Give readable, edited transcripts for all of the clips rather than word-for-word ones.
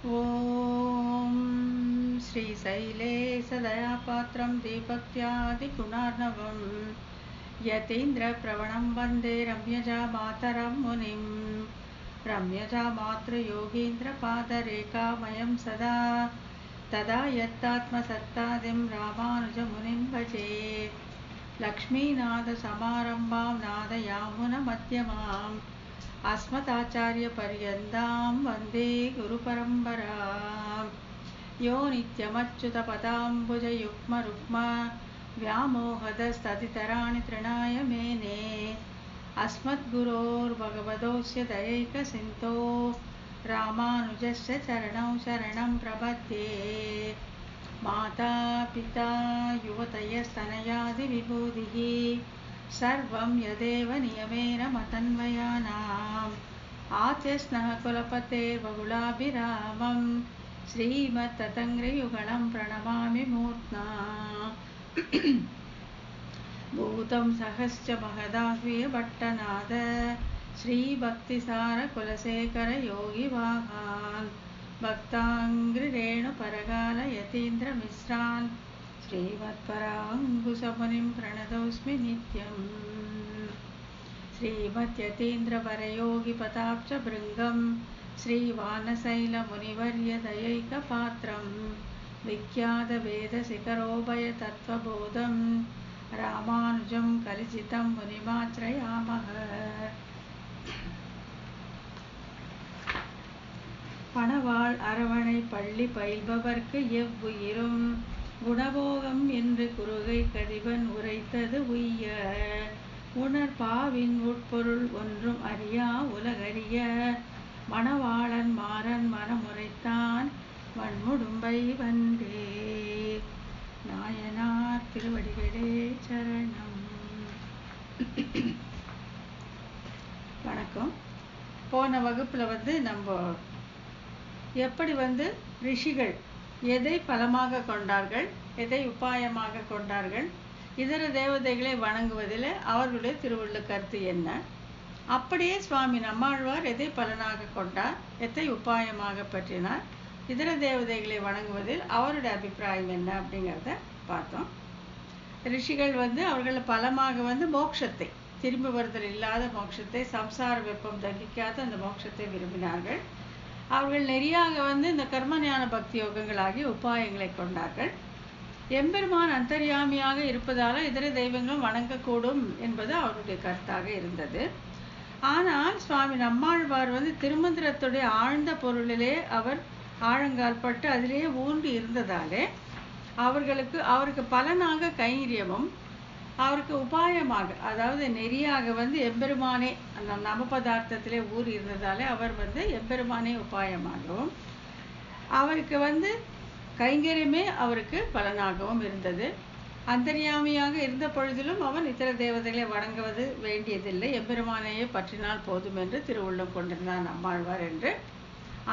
ॐ श्रीशैले सदयापात्रं दीपक्त्यादिगुणार्णवं यतीन्द्रप्रवणं वन्दे रम्यजामातरं मुनिं रम्यजामातृयोगीन्द्रपादरेखामयं सदा तदा यत्तात्मसत्तादिं रामानुजमुनिं भजे। लक्ष्मीनाथसमारम्भां नादयामुनमध्यमाम् अस्मदाचार्यपर्यन्तां वन्दे गुरुपरम्परां। यो नित्यमच्युतपदाम्बुजयुग्मरुक्म व्यामोहदस्तदितराणि तृणाय मेने अस्मद्गुरोर्भगवतोऽस्य दयैकसिन्धो रामानुजस्य चरणौ शरणं प्रपद्ये। माता पिता युवतयस्तनयादिविभूतिः सर्वं यदेव नियमेन मतन्वयानाम् आद्यस्नः कुलपतेर्बहुलाभिरामं श्रीमत्ततङ्घ्रियुगलं प्रणमामि मूर्ध्ना। भूतं सहश्च महदाह्वयभट्टनाद श्रीभक्तिसारकुलशेखर योगिवाहान् भक्ताङ्घ्रिरेणुपरकालयतीन्द्रमिश्रान् श्रीमत्पराङ्कुशमुनिं प्रणतोऽस्मि नित्यम्। श्रीमद्यतीन्द्रवरयोगिपदाब्जभृङ्गं श्रीवानशैलमुनिवर्यदयैकपात्रं विख्यातवेदशिखरोभयतत्त्वबोधं रामानुजं कलिचितं मुनिमाश्रयामः। பணவாள் அரவணை பள்ளி பயில்பவர்க்கு எவ்வுயிரும் குணபோகம் என்று குறுகை கதிவன் உரைத்தது உய்ய உணர்பாவின் உட்பொருள் ஒன்றும் அறியா உலகறிய மணவாளன் மாறன் மனமுரைத்தான் வன்முடும்பை வந்தே. நாயனார் திருவடிகளே சரணம். வணக்கம். போன வகுப்பில் நம்ம எப்படி ரிஷிகள் எதை பலமாக கொண்டார்கள், எதை உபாயமாக கொண்டார்கள், இதர தேவதைகளை வணங்குவதில் அவர்களுடைய திருவுள்ள கருத்து என்ன, அப்படியே சுவாமி நம்மாழ்வார் எதை பலனாக கொண்டார், எதை உபாயமாக பற்றினார், இதர தேவதைகளை வணங்குவதில் அவருடைய அபிப்பிராயம் என்ன அப்படிங்கிறத பார்த்தோம். ரிஷிகள் அவர்கள் பலமாக மோட்சத்தை, திரும்பி வருதல் இல்லாத மோட்சத்தை, சம்சார வெப்பம் தகிக்காத அந்த மோட்சத்தை விரும்பினார்கள். அவர்கள் நெறியாக இந்த கர்மஞான பக்தி யோகங்களாகிய உபாயங்களை கொண்டார்கள். எம்பெருமான் அந்தர்யாமியாக இருப்பதால் இதர தெய்வங்களும் வணங்கக்கூடும் என்பது அவருடைய கருத்தாக இருந்தது. ஆனால் சுவாமி நம்மாழ்வார் திருமந்திரத்துடைய ஆழ்ந்த பொருளிலே அவர் ஆழங்கால்பட்டு அதிலேயே ஊன்றி இருந்ததாலே அவருக்கு பலனாக கைங்கரியமும், அவருக்கு உபாயமாக அதாவது நெறியாக எம்பெருமானே அந்த நம பதார்த்தத்திலே ஊறி இருந்ததாலே அவர் எம்பெருமானே உபாயமாகவும், அவருக்கு கைங்கரியமே அவருக்கு பலனாகவும் இருந்தது. அந்தர்யாமியாக இருந்த பொழுதிலும் அவன் இத்தர தேவதைகளை வணங்குவது வேண்டியதில்லை, எம்பெருமானையே பற்றினால் போதும் என்று திருவுள்ளம் கொண்டிருந்தான் நம்மாழ்வார் என்று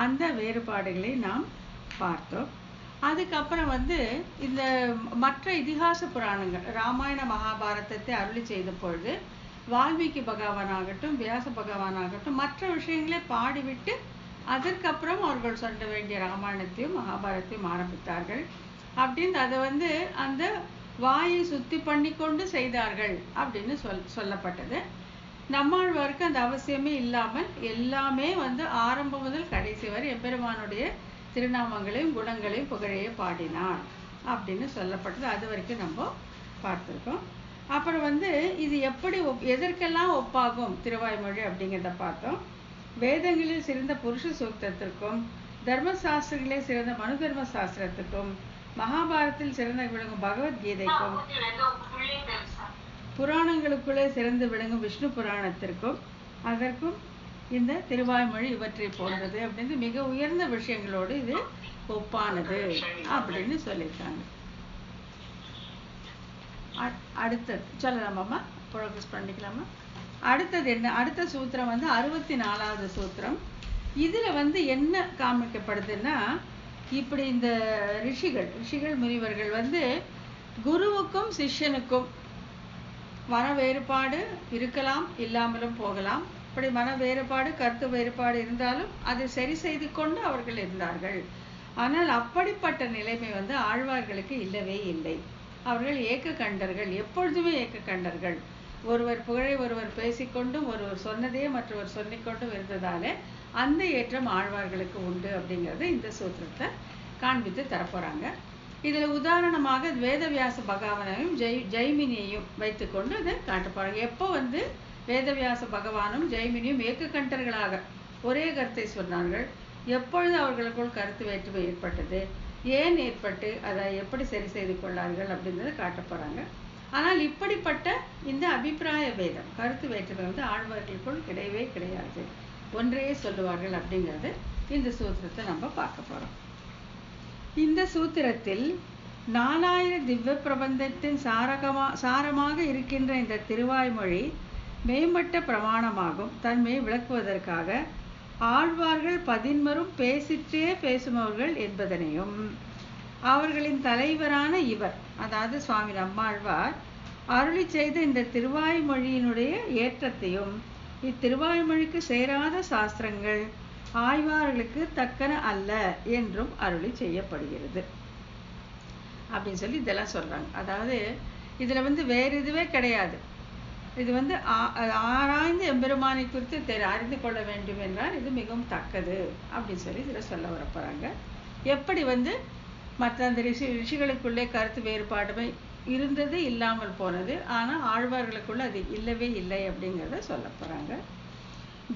அந்த வேறுபாடுகளை நாம் பார்த்தோம். அதுக்கப்புறம் இந்த மற்ற இதிகாச புராணங்கள், ராமாயண மகாபாரதத்தை அருளி செய்த பொழுது வால்மீகி பகவானாகட்டும் வியாச பகவானாகட்டும் மற்ற விஷயங்களை பாடிவிட்டு அதற்கப்புறம் அவர்கள் சொல்ல வேண்டிய ராமாயணத்தையும் மகாபாரதத்தையும் ஆரம்பித்தார்கள். அப்படின்னு அதை அந்த வாயை சுத்தி பண்ணி கொண்டு செய்தார்கள் அப்படின்னு சொல்லப்பட்டது. நம்மாழ்வாருக்கு அந்த அவசியமே இல்லாமல் எல்லாமே ஆரம்பம் முதல் கடைசி வரை எம்பெருமானுடைய திருநாமங்களையும் குணங்களையும் புகழையே பாடினார் அப்படின்னு சொல்லப்பட்டது. அது வரைக்கும் நம்ம பார்த்துருக்கோம். அப்புறம் இது எப்படி எதற்கெல்லாம் ஒப்பாகும் திருவாய்மொழி அப்படிங்கிறத பார்த்தோம். வேதங்களில் சிறந்த புருஷ சூக்தத்திற்கும், தர்மசாஸ்திரங்களே சிறந்த மனு தர்ம சாஸ்திரத்துக்கும், மகாபாரதத்தில் சிறந்த விளங்கும் பகவத்கீதைக்கும், புராணங்களுக்குள்ளே சிறந்து விளங்கும் விஷ்ணு புராணத்திற்கும், அதற்கும் இந்த திருவாய்மொழி இவற்றை போன்றது அப்படின்னு மிக உயர்ந்த விஷயங்களோடு இது ஒப்பானது அப்படின்னு சொல்லியிருக்காங்க. அடுத்தது சொல்லலாமாம்மா, ப்ரோக்ரஸ் பண்ணிக்கலாமா? அடுத்தது என்ன? அடுத்த சூத்திரம் 64வது சூத்திரம். இதுல என்ன காமிக்கப்படுதுன்னா, இப்படி இந்த ரிஷிகள் முனிவர்கள் குருவுக்கும் சிஷ்யனுக்கும் வன வேறுபாடு இருக்கலாம், இல்லாமலும் போகலாம். இப்படி மன வேறுபாடு கருத்து வேறுபாடு இருந்தாலும் அதை சரி செய்து கொண்டு அவர்கள் இருந்தார்கள். ஆனால் அப்படிப்பட்ட நிலைமை வந்து ஆழ்வார்களுக்கு இல்லவே இல்லை. அவர்கள் ஏக்க கண்டர்கள், எப்பொழுதுமே ஏக்க கண்டர்கள். ஒருவர் புகழை ஒருவர் பேசிக்கொண்டும் ஒருவர் சொன்னதே மற்றவர் சொல்லிக்கொண்டும் இருந்ததாலே அந்த ஏற்றம் ஆழ்வார்களுக்கு உண்டு அப்படிங்கிறது இந்த சூத்திரத்தை காண்பித்து தரப்போறாங்க. இதுல உதாரணமாக வேதவியாச பகவானையும் ஜெய்மினியையும் வைத்துக்கொண்டு அதை காட்ட போறாங்க. எப்போ வந்து வேதவியாச பகவானும் ஜெய்மினியும் ஏக்க கண்டர்களாக ஒரே கருத்தை சொன்னார்கள், எப்பொழுது அவர்களுக்குள் கருத்து வேற்றுமை ஏற்பட்டது, ஏன் ஏற்பட்டு அதை எப்படி சரி செய்து கொள்ளார்கள் அப்படிங்கிறத காட்ட போறாங்க. ஆனால் இப்படிப்பட்ட இந்த அபிப்பிராய வேதம் கருத்து வேற்றுமை வந்து ஆழ்வார்களுக்குள் கிடையவே கிடையாது, ஒன்றையே சொல்லுவார்கள் அப்படிங்கிறது இந்த சூத்திரத்தை நம்ம பார்க்க போறோம். இந்த சூத்திரத்தில் 4000 திவ்ய பிரபந்தத்தின் சாரமாக இருக்கின்ற இந்த திருவாய்மொழி மேம்பட்ட பிரமாணமாகும் தன்மையை விளக்குவதற்காக ஆழ்வார்கள் 11 பேசிற்றே பேசுபவர்கள் என்பதனையும் அவர்களின் தலைவரான இவர், அதாவது சுவாமி நம்மாழ்வார் அருளி செய்த இந்த திருவாய்மொழியினுடைய ஏற்றத்தையும் இத்திருவாய்மொழிக்கு சேராத சாஸ்திரங்கள் ஆய்வார்களுக்கு தக்கன அல்ல என்றும் அருளி செய்யப்படுகிறது அப்படின்னு சொல்லி இதெல்லாம் சொல்றாங்க. அதாவது இதுல வந்து வேற இதுவே கிடையாது. இது வந்து ஆராய்ந்து எம்பெருமானை குறித்து அறிந்து கொள்ள வேண்டும் என்றால் இது மிகவும் தக்கது அப்படின்னு சொல்லி இதுல சொல்ல வரப்போறாங்க. எப்படி வந்து மற்ற அந்த ரிஷிகளுக்குள்ளே கருத்து வேறுபாடுமை இருந்தது இல்லாமல் போனது, ஆனா ஆழ்வார்களுக்குள்ள அது இல்லவே இல்லை அப்படிங்கிறத சொல்ல போறாங்க.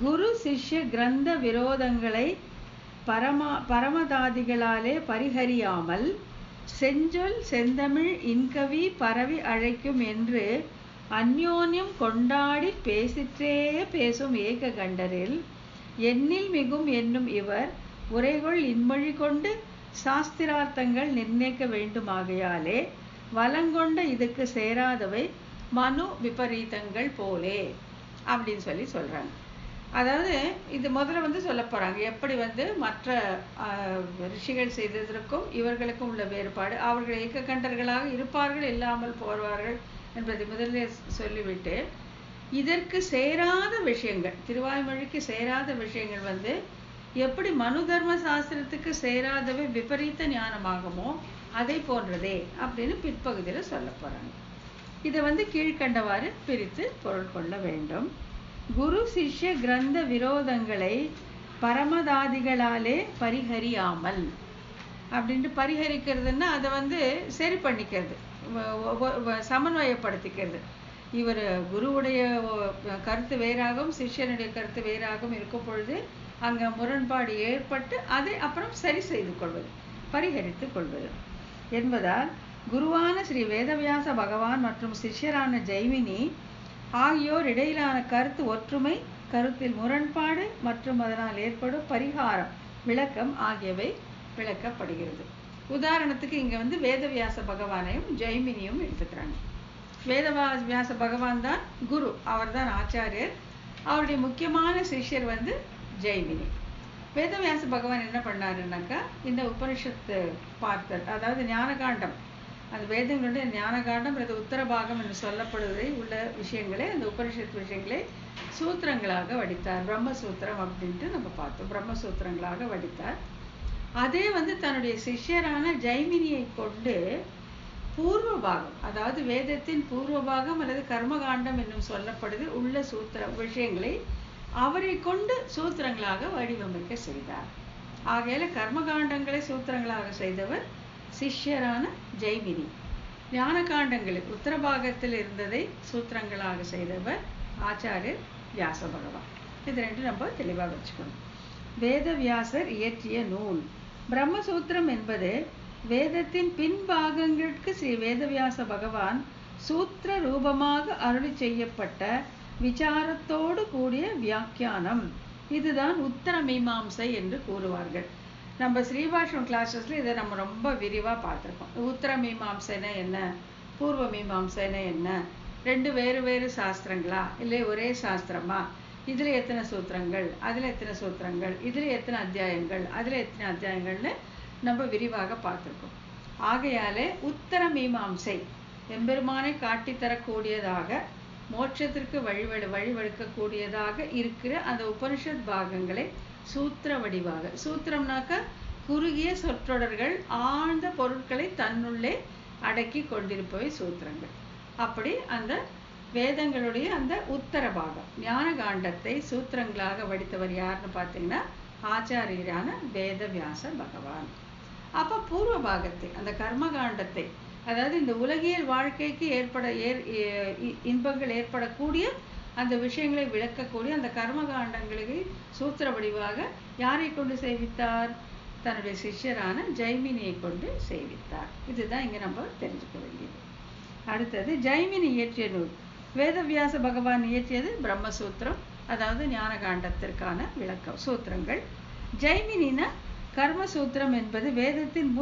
குரு சிஷ்ய கிரந்த விரோதங்களை பரமதாதிகளாலே பரிஹரியாமல் செஞ்சொல் செந்தமிழ் இன்கவி பரவி அழைக்கும் என்று அந்யோன்யம் கொண்டாடி பேசிற்றே பேசும் ஏக கண்டரில் எண்ணில் மிகும் என்னும் இவர் உரைகொள் இன்மொழி கொண்டு சாஸ்திரார்த்தங்கள் நிர்ணயிக்க வேண்டுமாகையாலே வலங்கொண்ட இதுக்கு சேராதவை மனு விபரீதங்கள் போலே அப்படின்னு சொல்லி சொல்றாங்க. அதாவது இது முதல்ல வந்து சொல்ல போறாங்க எப்படி வந்து மற்ற ரிஷிகள் செய்ததற்கும் இவர்களுக்கும் உள்ள வேறுபாடு, அவர்கள் ஏக்ககண்டர்களாக இருப்பார்கள் இல்லாமல் போவார்கள் என்பதை முதல்ல சொல்லிவிட்டு இதற்கு சேராத விஷயங்கள், திருவாய்மொழிக்கு சேராத விஷயங்கள் வந்து எப்படி மனு தர்ம சாஸ்திரத்துக்கு சேராதவை விபரீத ஞானமாகுமோ அதை போன்றதே அப்படின்னு பிற்பகுதியில சொல்ல போறாங்க. இதை வந்து கீழ்கண்டவாறு பிரித்து பொருள் கொள்ள வேண்டும். குரு சிஷ்ய கிரந்த விரோதங்களை பரமதாதிகளாலே பரிஹரியாமல் அப்படின்ட்டு பரிஹரிக்கிறதுன்னா அதை வந்து சரி பண்ணிக்கிறது, சமன்வயப்படுத்திக்கிறது. இவர் குருவுடைய கருத்து வேறாகவும் சிஷ்யனுடைய கருத்து வேறாகவும் இருக்கும் பொழுது அங்க முரண்பாடு ஏற்பட்டு அதை அப்புறம் சரி செய்து கொள்வது, பரிஹரித்துக் கொள்வது என்பதால் குருவான ஸ்ரீ வேதவியாச பகவான் மற்றும் சிஷ்யரான ஜெய்மினி ஆகியோர் இடையிலான கருத்து ஒற்றுமை, கருத்தில் முரண்பாடு மற்றும் அதனால் ஏற்படும் பரிகாரம் விளக்கம் ஆகியவை விளக்கப்படுகிறது. உதாரணத்துக்கு இங்க வந்து வேதவியாச பகவானையும் ஜெய்மினியும் எடுத்துக்கிறாங்க. வேதவியாச பகவான் தான் குரு, அவர் தான் ஆச்சாரியர், அவருடைய முக்கியமான சிஷ்யர் வந்து ஜெய்மினி. வேதவியாச பகவான் என்ன பண்ணாருன்னாக்கா இந்த உபனிஷத்து பார்த்தல், அதாவது ஞானகாண்டம், அந்த வேதங்களுடைய ஞானகாண்டம் அல்லது உத்தரபாகம் என்று சொல்லப்படுவதை உள்ள விஷயங்களை அந்த உபனிஷத்து விஷயங்களை சூத்திரங்களாக வடித்தார். பிரம்மசூத்திரம் அப்படின்ட்டு நம்ம பார்த்தோம், பிரம்மசூத்திரங்களாக வடித்தார். அதே வந்து தன்னுடைய சிஷ்யரான ஜெய்மினியை கொண்டு பூர்வ பாகம், அதாவது வேதத்தின் பூர்வ பாகம் அல்லது கர்மகாண்டம் என்னும் சொல்லப்படுது உள்ள சூத்திர விஷயங்களை அவரை கொண்டு சூத்திரங்களாக வடிவமைக்க செய்தார். ஆகையால கர்மகாண்டங்களை சூத்திரங்களாக செய்தவர் சிஷ்யரான ஜெய்மினி. ஞான காண்டங்களில் உத்தரபாகத்தில் இருந்ததை சூத்திரங்களாக செய்தவர் ஆச்சாரியர் வியாச பகவான். இது ரெண்டு நம்ம தெளிவாக வச்சுக்கணும். வேதவியாசர் இயற்றிய நூல் பிரம்மசூத்திரம் என்பது வேதத்தின் பின்பாகங்களுக்கு ஸ்ரீ வேதவியாச பகவான் சூத்திர ரூபமாக அருளி செய்யப்பட்ட விசாரத்தோடு கூடிய வியாக்கியானம். இதுதான் உத்தர மீமாம்சை என்று கூறுவார்கள். நம்ம ஸ்ரீபாஷ்யம் கிளாஸஸ்ல இதை நம்ம ரொம்ப விரிவா பார்த்திருக்கோம். உத்தர மீமாம்சைனா என்ன, பூர்வ மீமாம்சைனா என்ன, ரெண்டு வேறு வேறு சாஸ்திரங்களா இல்லை ஒரே சாஸ்திரமா, இதுல எத்தனை சூத்திரங்கள், அதுல எத்தனை சூத்திரங்கள், இதுல எத்தனை அத்தியாயங்கள், அதுல எத்தனை அத்தியாயங்கள்னு நம்ம விரிவாக பார்த்திருக்கோம். ஆகையாலே உத்தர மீமாம்சை எம்பெருமானை காட்டித்தரக்கூடியதாக மோட்சத்திற்கு வழிவகுக்கக்கூடியதாக இருக்கிற அந்த உபனிஷத் பாகங்களை சூத்திர வடிவாக, சூத்திரம்னாக்க குறுகிய சொற்றொடர்கள் ஆழ்ந்த பொருட்களை தன்னுள்ளே அடக்கி கொண்டிருப்பவை சூத்திரங்கள். அப்படி அந்த வேதங்களுடைய அந்த உத்தர பாகம் ஞான காண்டத்தை சூத்திரங்களாக வடித்தவர் யாருன்னு பார்த்தீங்கன்னா ஆச்சாரியரான வேதவியாச பகவான். அப்ப பூர்வ பாகத்தை அந்த கர்மகாண்டத்தை, அதாவது இந்த உலகியல் வாழ்க்கைக்கு இன்பங்கள் ஏற்படக்கூடிய அந்த விஷயங்களை விளக்கக்கூடிய அந்த கர்மகாண்டங்களுக்கு சூத்திர வடிவாக யாரை கொண்டு சேவித்தார்? தன்னுடைய சிஷ்யரான ஜைமினியை கொண்டு சேவித்தார். இதுதான் இங்க நம்ம தெரிஞ்சுக்க வேண்டியது. அடுத்தது ஜைமினி இயற்றிய நூல். வேதவியாச பகவான் இயற்றியது பிரம்மசூத்திரம், அதாவது ஞான காண்டத்திற்கான விளக்கம் சூத்திரங்கள். ஜைமினினா கர்மசூத்திரம் என்பது வேதத்தின்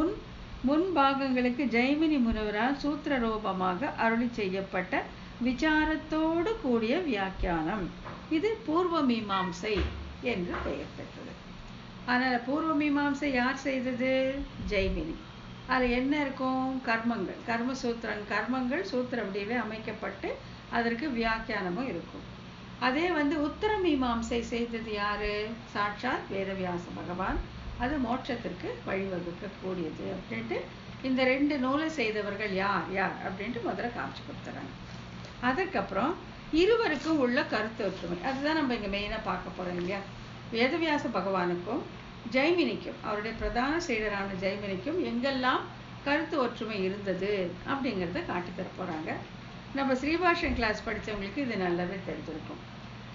முன் பாகங்களுக்கு ஜைமினி முனிவரால் சூத்திர ரூபமாக அருளி செய்யப்பட்ட விசாரத்தோடு கூடிய வியாக்கியானம். இது பூர்வ மீமாம்சை என்று பெயர் பெற்றது. அதனால பூர்வ மீமாம்சை யார் செய்தது? ஜைமினி. அது என்ன இருக்கும்? கர்மங்கள், கர்மங்கள் சூத்திர வடிவே அமைக்கப்பட்டு அதற்கு வியாக்கியானமும் இருக்கும். அதே உத்தர மீமாம்சை செய்தது யாரு? சாட்சாத் வேதவியாச பகவான். அது மோட்சத்திற்கு வழிவகுக்க கூடியது அப்படின்ட்டு இந்த 2 நூலை செய்தவர்கள் யார் யார் அப்படின்ட்டு முதல்ல காமிச்சு கொடுத்துறாங்க. அதுக்கப்புறம் இருவருக்கும் உள்ள கருத்து ஒற்றுமை, அதுதான் நம்ம இங்க மெயினா பார்க்க போறோம் இல்லையா? வேதவியாச பகவானுக்கும் ஜைமினிக்கும், அவருடைய பிரதான சீடரான ஜைமினிக்கும் எங்கெல்லாம் கருத்து ஒற்றுமை இருந்தது அப்படிங்கிறத காட்டி தர போறாங்க. நம்ம ஸ்ரீபாஷ்யம் கிளாஸ் படித்தவங்களுக்கு இது நல்லாவே தெரிஞ்சிருக்கும்.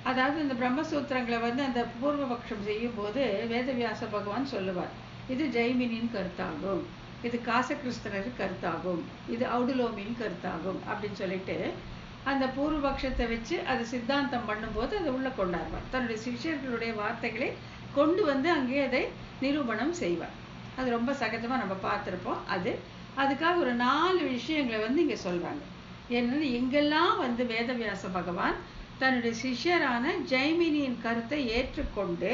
அதாவது இந்த பிரம்மசூத்திரங்களை அந்த பூர்வபக்ஷம் செய்யும் போது வேதவியாச பகவான் சொல்லுவார், இது ஜைமினின் கருத்தாகும், இது காசகிருஷ்ணர் கருத்தாகும், இது ஔடுலோமியின் கருத்தாகும் அப்படின்னு சொல்லிட்டு அந்த பூர்வபக்ஷத்தை வச்சு அது சித்தாந்தம் பண்ணும்போது அதை உள்ள கொண்டாடுவார். தன்னுடைய சிஷ்யர்களுடைய வார்த்தைகளை கொண்டு அங்கே அதை நிரூபணம் செய்வார். அது ரொம்ப சகஜமா நம்ம பார்த்திருப்போம். அதுக்காக ஒரு 4 விஷயங்களை இங்க சொல்றாங்க. என்னன்னு, எங்கெல்லாம் வேதவியாச பகவான் தன்னுடைய சிஷ்யரான ஜைமினியின் கருத்தை ஏற்றுக்கொண்டு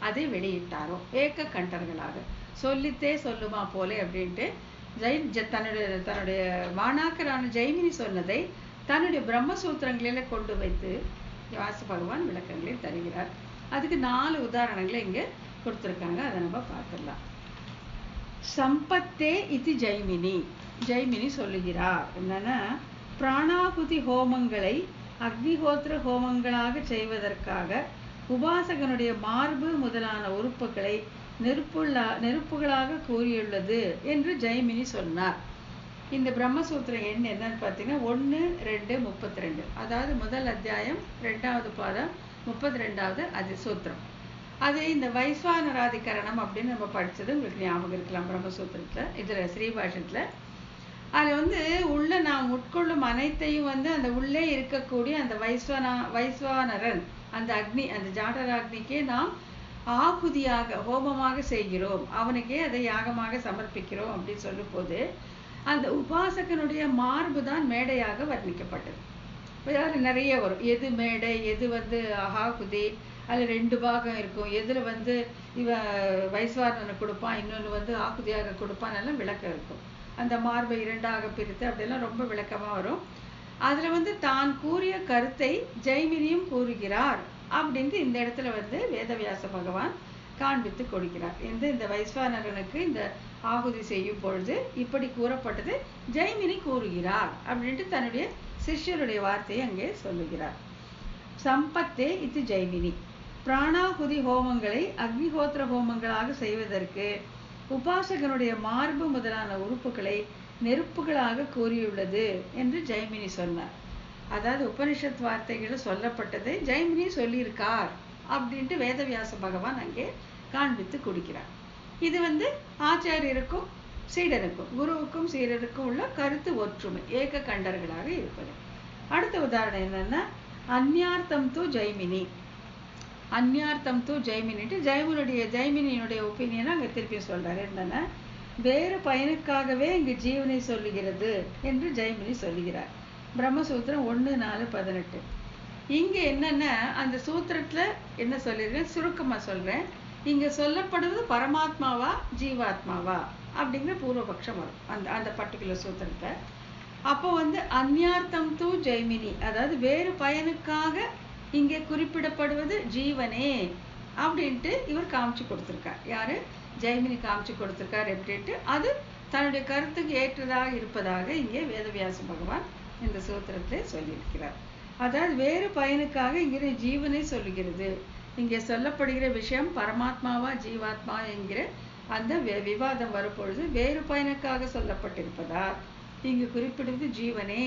அதை வெளியிட்டாரோ, ஏக்க கண்டர்களாக சொல்லித்தே சொல்லுமா போலே அப்படின்ட்டு தன்னுடைய மாணாக்கரான ஜைமினி சொன்னதை தன்னுடைய பிரம்மசூத்திரங்களில கொண்டு வைத்து வியாச பகவான் விளக்கங்களை தருகிறார். அதுக்கு 4 உதாரணங்களை இங்க கொடுத்திருக்காங்க. அதை நம்ம பார்த்துடலாம். சம்பத்தே இது ஜைமினி சொல்லுகிறார். என்னன்னா, பிராணாகுதி ஹோமங்களை அக்னிஹோத்திர ஹோமங்களாக செய்வதற்காக உபாசகனுடைய மார்பு முதலான உறுப்புகளை நெருப்புகளாக கூறியுள்ளது என்று ஜைமினி சொன்னார். இந்த பிரம்மசூத்திரம் என்னன்னு பார்த்தீங்கன்னா 1, 2, 32, அதாவது முதல் அத்தியாயம் 2வது பாதம் 32வது அது சூத்திரம். அது இந்த வைஸ்வானராதிகரணம் அப்படின்னு நம்ம படிச்சது உங்களுக்கு ஞாபகம் இருக்கலாம். பிரம்மசூத்திரத்துல இதுல ஸ்ரீபாஷத்துல அது உள்ள நாம் உட்கொள்ளும் அனைத்தையும் அந்த உள்ளே இருக்கக்கூடிய அந்த வைஸ்வானரன், அந்த அக்னி, அந்த ஜாடராக்னிக்கே நாம் ஆகுதியாக ஹோமமாக செய்கிறோம், அவனுக்கே அதை யாகமாக சமர்ப்பிக்கிறோம் அப்படின்னு சொல்லும் போது அந்த உபாசகனுடைய மார்பு தான் மேடையாக வர்ணிக்கப்பட்டது. நிறைய வரும், எது மேடை, எது ஆகுதி, அதுல 2 பாகம் இருக்கும், எதுல இவ வைஸ்வானனை கொடுப்பான், இன்னொன்று ஆகுதியாக கொடுப்பான், எல்லாம் விளக்கம் இருக்கும். அந்த மார்பை 2ஆக பிரித்து அப்படியெல்லாம் ரொம்ப விளக்கமா வரும். அதுல தான் கூறிய கருத்தை ஜைமினியும் கூறுகிறார் அப்படின்ட்டு இந்த இடத்துல வேதவியாச பகவான் காண்பித்து கொடுக்கிறார். இந்த வைஸ்வானரனுக்கு இந்த ஆகுதி செய்யும் பொழுது இப்படி கூறப்பட்டது ஜைமினி கூறுகிறார் அப்படின்ட்டு தன்னுடைய சிஷ்யருடைய வார்த்தையை அங்கே சொல்லுகிறார். சம்பத்தே இது ஜைமினி. பிராணாகுதி ஹோமங்களை அக்னிஹோத்திர ஹோமங்களாக செய்வதற்கு உபாசகனுடைய மார்பு முதலான உறுப்புகளை நெருப்புகளாக கூறியுள்ளது என்று ஜைமினி சொன்னார். அதாவது உபனிஷத் வார்த்தைகள் சொல்லப்பட்டதை ஜைமினி சொல்லியிருக்கார் அப்படின்ட்டு வேதவியாச பகவான் அங்கே காண்பித்து கொடுக்கிறார். இது ஆச்சாரியருக்கும் சீடருக்கும், குருவுக்கும் சீடருக்கும் உள்ள கருத்து ஒற்றுமை, ஏக கண்டர்களாக இருப்பது. அடுத்த உதாரணம் என்னன்னா, அந்யார்த்தம் து ஜைமினிட்டு ஜைமினியினுடைய ஒப்பீனியனை அங்க திருப்பி சொல்றாரு. என்னன்னா, வேறு பயனுக்காகவே இங்கு ஜீவனை சொல்லுகிறது என்று ஜைமினி சொல்லுகிறார். பிரம்மசூத்திரம் 1, 4, 18. இங்க என்னன்னா, அந்த சூத்திரத்துல என்ன சொல்லிருக்கேன் சுருக்கமா சொல்றேன். இங்க சொல்லப்படுவது பரமாத்மாவா ஜீவாத்மாவா அப்படிங்கிற பூர்வபக்ஷம் வரும் அந்த பர்டிகுலர் சூத்திரத்தை. அப்போ வந்து அந்யார்த்தம் தூ ஜெய்மினி, அதாவது வேறு பயனுக்காக இங்கே குறிப்பிடப்படுவது ஜீவனே அப்படின்ட்டு இவர் காமிச்சு கொடுத்துருக்கார். யாரு? ஜெய்மினி காமிச்சு கொடுத்துருக்கார். எப்படின்ட்டு அது தன்னுடைய கருத்துக்கு ஏற்றதாக இருப்பதாக இங்கே வேதவியாச பகவான் இந்த சூத்திரத்தை சொல்லியிருக்கிறார். அதாவது வேறு பயனுக்காக இங்கே ஜீவனை சொல்லுகிறது. இங்கே சொல்லப்படுகிற விஷயம் பரமாத்மாவா ஜீவாத்மா என்கிற அந்த விவாதம் வரும்பொழுது வேறு பயனுக்காக சொல்லப்பட்டிருப்பதால் இங்கு குறிப்பிடுவது ஜீவனே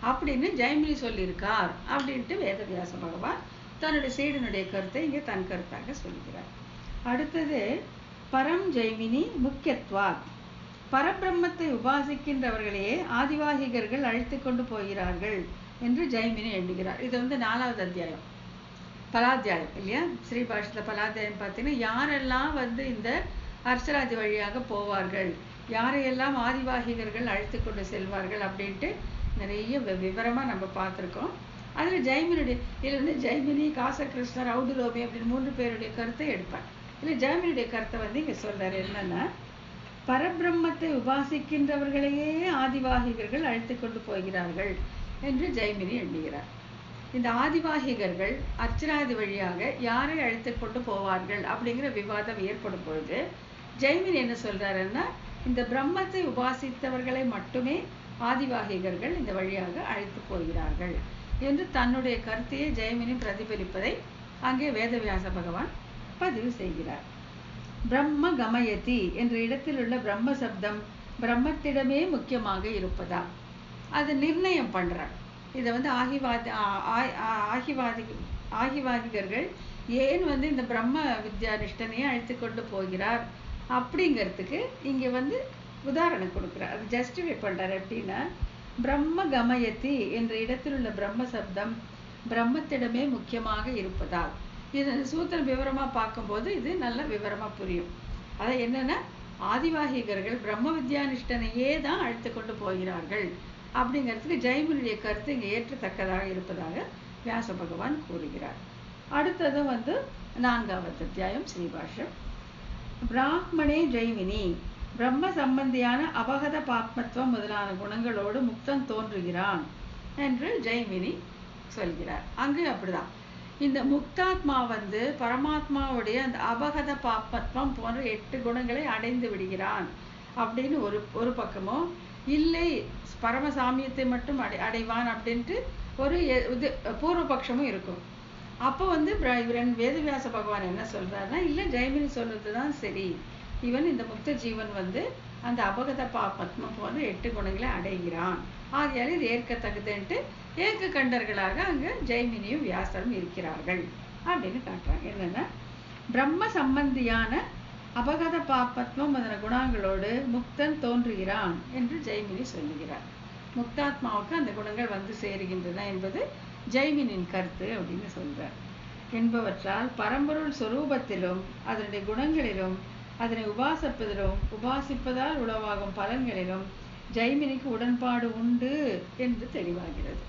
அப்படின்னு ஜெய்மினி சொல்லியிருக்கார் அப்படின்ட்டு வேதவியாச பகவான் தன்னுடைய சீடனுடைய கருத்தை இங்கே தன் கருத்தாக சொல்கிறார். அடுத்தது பரம் ஜெய்மினி முக்கியத்துவா, பரபிரம்மத்தை உபாசிக்கின்றவர்களையே ஆதிவாகிகர்கள் அழைத்து கொண்டு போகிறார்கள் என்று ஜெய்மினி எண்ணுகிறார். இது வந்து 4வது அத்தியாயம், பலாத்தியாயம் இல்லையா? ஸ்ரீபாஷத்தில் பலாத்தியாயம் பார்த்தீங்கன்னா யாரெல்லாம் வந்து இந்த அர்ச்சராதி வழியாக போவார்கள், யாரையெல்லாம் ஆதிவாகிகர்கள் அழைத்து கொண்டு செல்வார்கள் அப்படின்ட்டு நிறைய விவரமாக நம்ம பார்த்துருக்கோம். அதில் ஜெய்மினுடைய இதில் வந்து ஜெய்மினி, காசகிருஷ்ணர், ஔடுலோபி அப்படின்னு 3 பேருடைய கருத்தை எடுப்பார். இல்லை ஜெய்மினுடைய கருத்தை வந்து இங்கே சொல்றாரு. என்னன்னா, பரபிரம்மத்தை உபாசிக்கின்றவர்களையே ஆதிவாகிகர்கள் அழைத்து கொண்டு போகிறார்கள் என்று ஜெய்மினி எண்ணுகிறார். இந்த ஆதிவாகிகர்கள் அர்ச்சராதி வழியாக யாரை அழைத்து கொண்டு போவார்கள் அப்படிங்கிற விவாதம் ஏற்படும் பொழுது ஜெய்மினி என்ன சொல்றாருன்னா, இந்த பிரம்மத்தை உபாசித்தவர்களை மட்டுமே ஆதிவாகிகர்கள் இந்த வழியாக அழைத்து போகிறார்கள் என்று தன்னுடைய கருத்தையே ஜெய்மினி பிரதிபலிப்பதை அங்கே வேதவியாச பகவான் பதிவு செய்கிறார். பிரம்ம கமயதி என்ற இடத்தில் உள்ள பிரம்ம சப்தம் பிரம்மத்திடமே முக்கியமாக இருப்பதா அது நிர்ணயம் பண்றார். இதை வந்து ஆகிவாதிகர்கள் ஏன் வந்து இந்த பிரம்ம வித்யா நிஷ்டனையே அழைத்து கொண்டு போகிறார் அப்படிங்கிறதுக்கு இங்கே வந்து உதாரணம் கொடுக்குறார். அது ஜஸ்டிஃபை பண்றார். எப்படின்னா, பிரம்ம கமயதி என்ற இடத்தில் உள்ள பிரம்ம சப்தம் பிரம்மத்திடமே முக்கியமாக இருப்பதால், இது சூத்திரம் விவரமா பார்க்கும்போது இது நல்ல விவரமா புரியும். அதை என்னன்னா, ஆதிவாகிகர்கள் பிரம்ம வித்யானிஷ்டனையே தான் அழைத்து கொண்டு போகிறார்கள் அப்படிங்கிறதுக்கு ஜெய்மினுடைய கருத்து இங்கே ஏற்றத்தக்கதாக இருப்பதாக வியாச பகவான் கூறுகிறார். அடுத்ததும் வந்து 4வது அத்தியாயம் ஸ்ரீபாஷ்யம். பிராமணே ஜெய்மினி பிரம்ம சம்பந்தியான அபகத பாப்மத்துவம் முதலான குணங்களோடு முக்தன் தோன்றுகிறான் என்று ஜெய்மினி சொல்கிறார். அங்கு அப்படிதான் இந்த முக்தாத்மா வந்து பரமாத்மாவுடைய அந்த அபகத பாப்மத்துவம் போன்ற 8 குணங்களை அடைந்து விடுகிறான் அப்படின்னு ஒரு பக்கமோ, இல்லை பரமசாமியத்தை மட்டும் அடைவான் அப்படின்ட்டு ஒரு இது பூர்வபக்ஷமும் இருக்கும். அப்போ வந்து வேதவியாச பகவான் என்ன சொல்றாருன்னா, இல்லை ஜெய்மினி சொல்றதுதான் சரி, இவன் இந்த முக்த ஜீவன் வந்து அந்த அபகத பாப்மத்துவம் போன்ற 8 குணங்களை அடைகிறான், ஆகையால் இது ஏற்கத்தகுதுன்ட்டு ஏக கண்டர்களாக அங்க ஜெய்மினியும் வியாசரும் இருக்கிறார்கள் அப்படின்னு காட்டுறாங்க. என்னன்னா, பிரம்ம சம்பந்தியான அபகத பாப்மத்துவம் அதன குணங்களோடு முக்தன் தோன்றுகிறான் என்று ஜெய்மினி சொல்லுகிறார். முக்தாத்மாவுக்கு அந்த குணங்கள் வந்து சேருகின்றன என்பது ஜெய்மினின் கருத்து அப்படின்னு சொல்றார். என்பவற்றால் பரம்பொருள் சொரூபத்திலும் அதனுடைய குணங்களிலும் அதனை உபாசிப்பதால் உளவாகும் பலன்களிலும் ஜெய்மினிக்கு உடன்பாடு உண்டு என்று தெளிவாகிறது.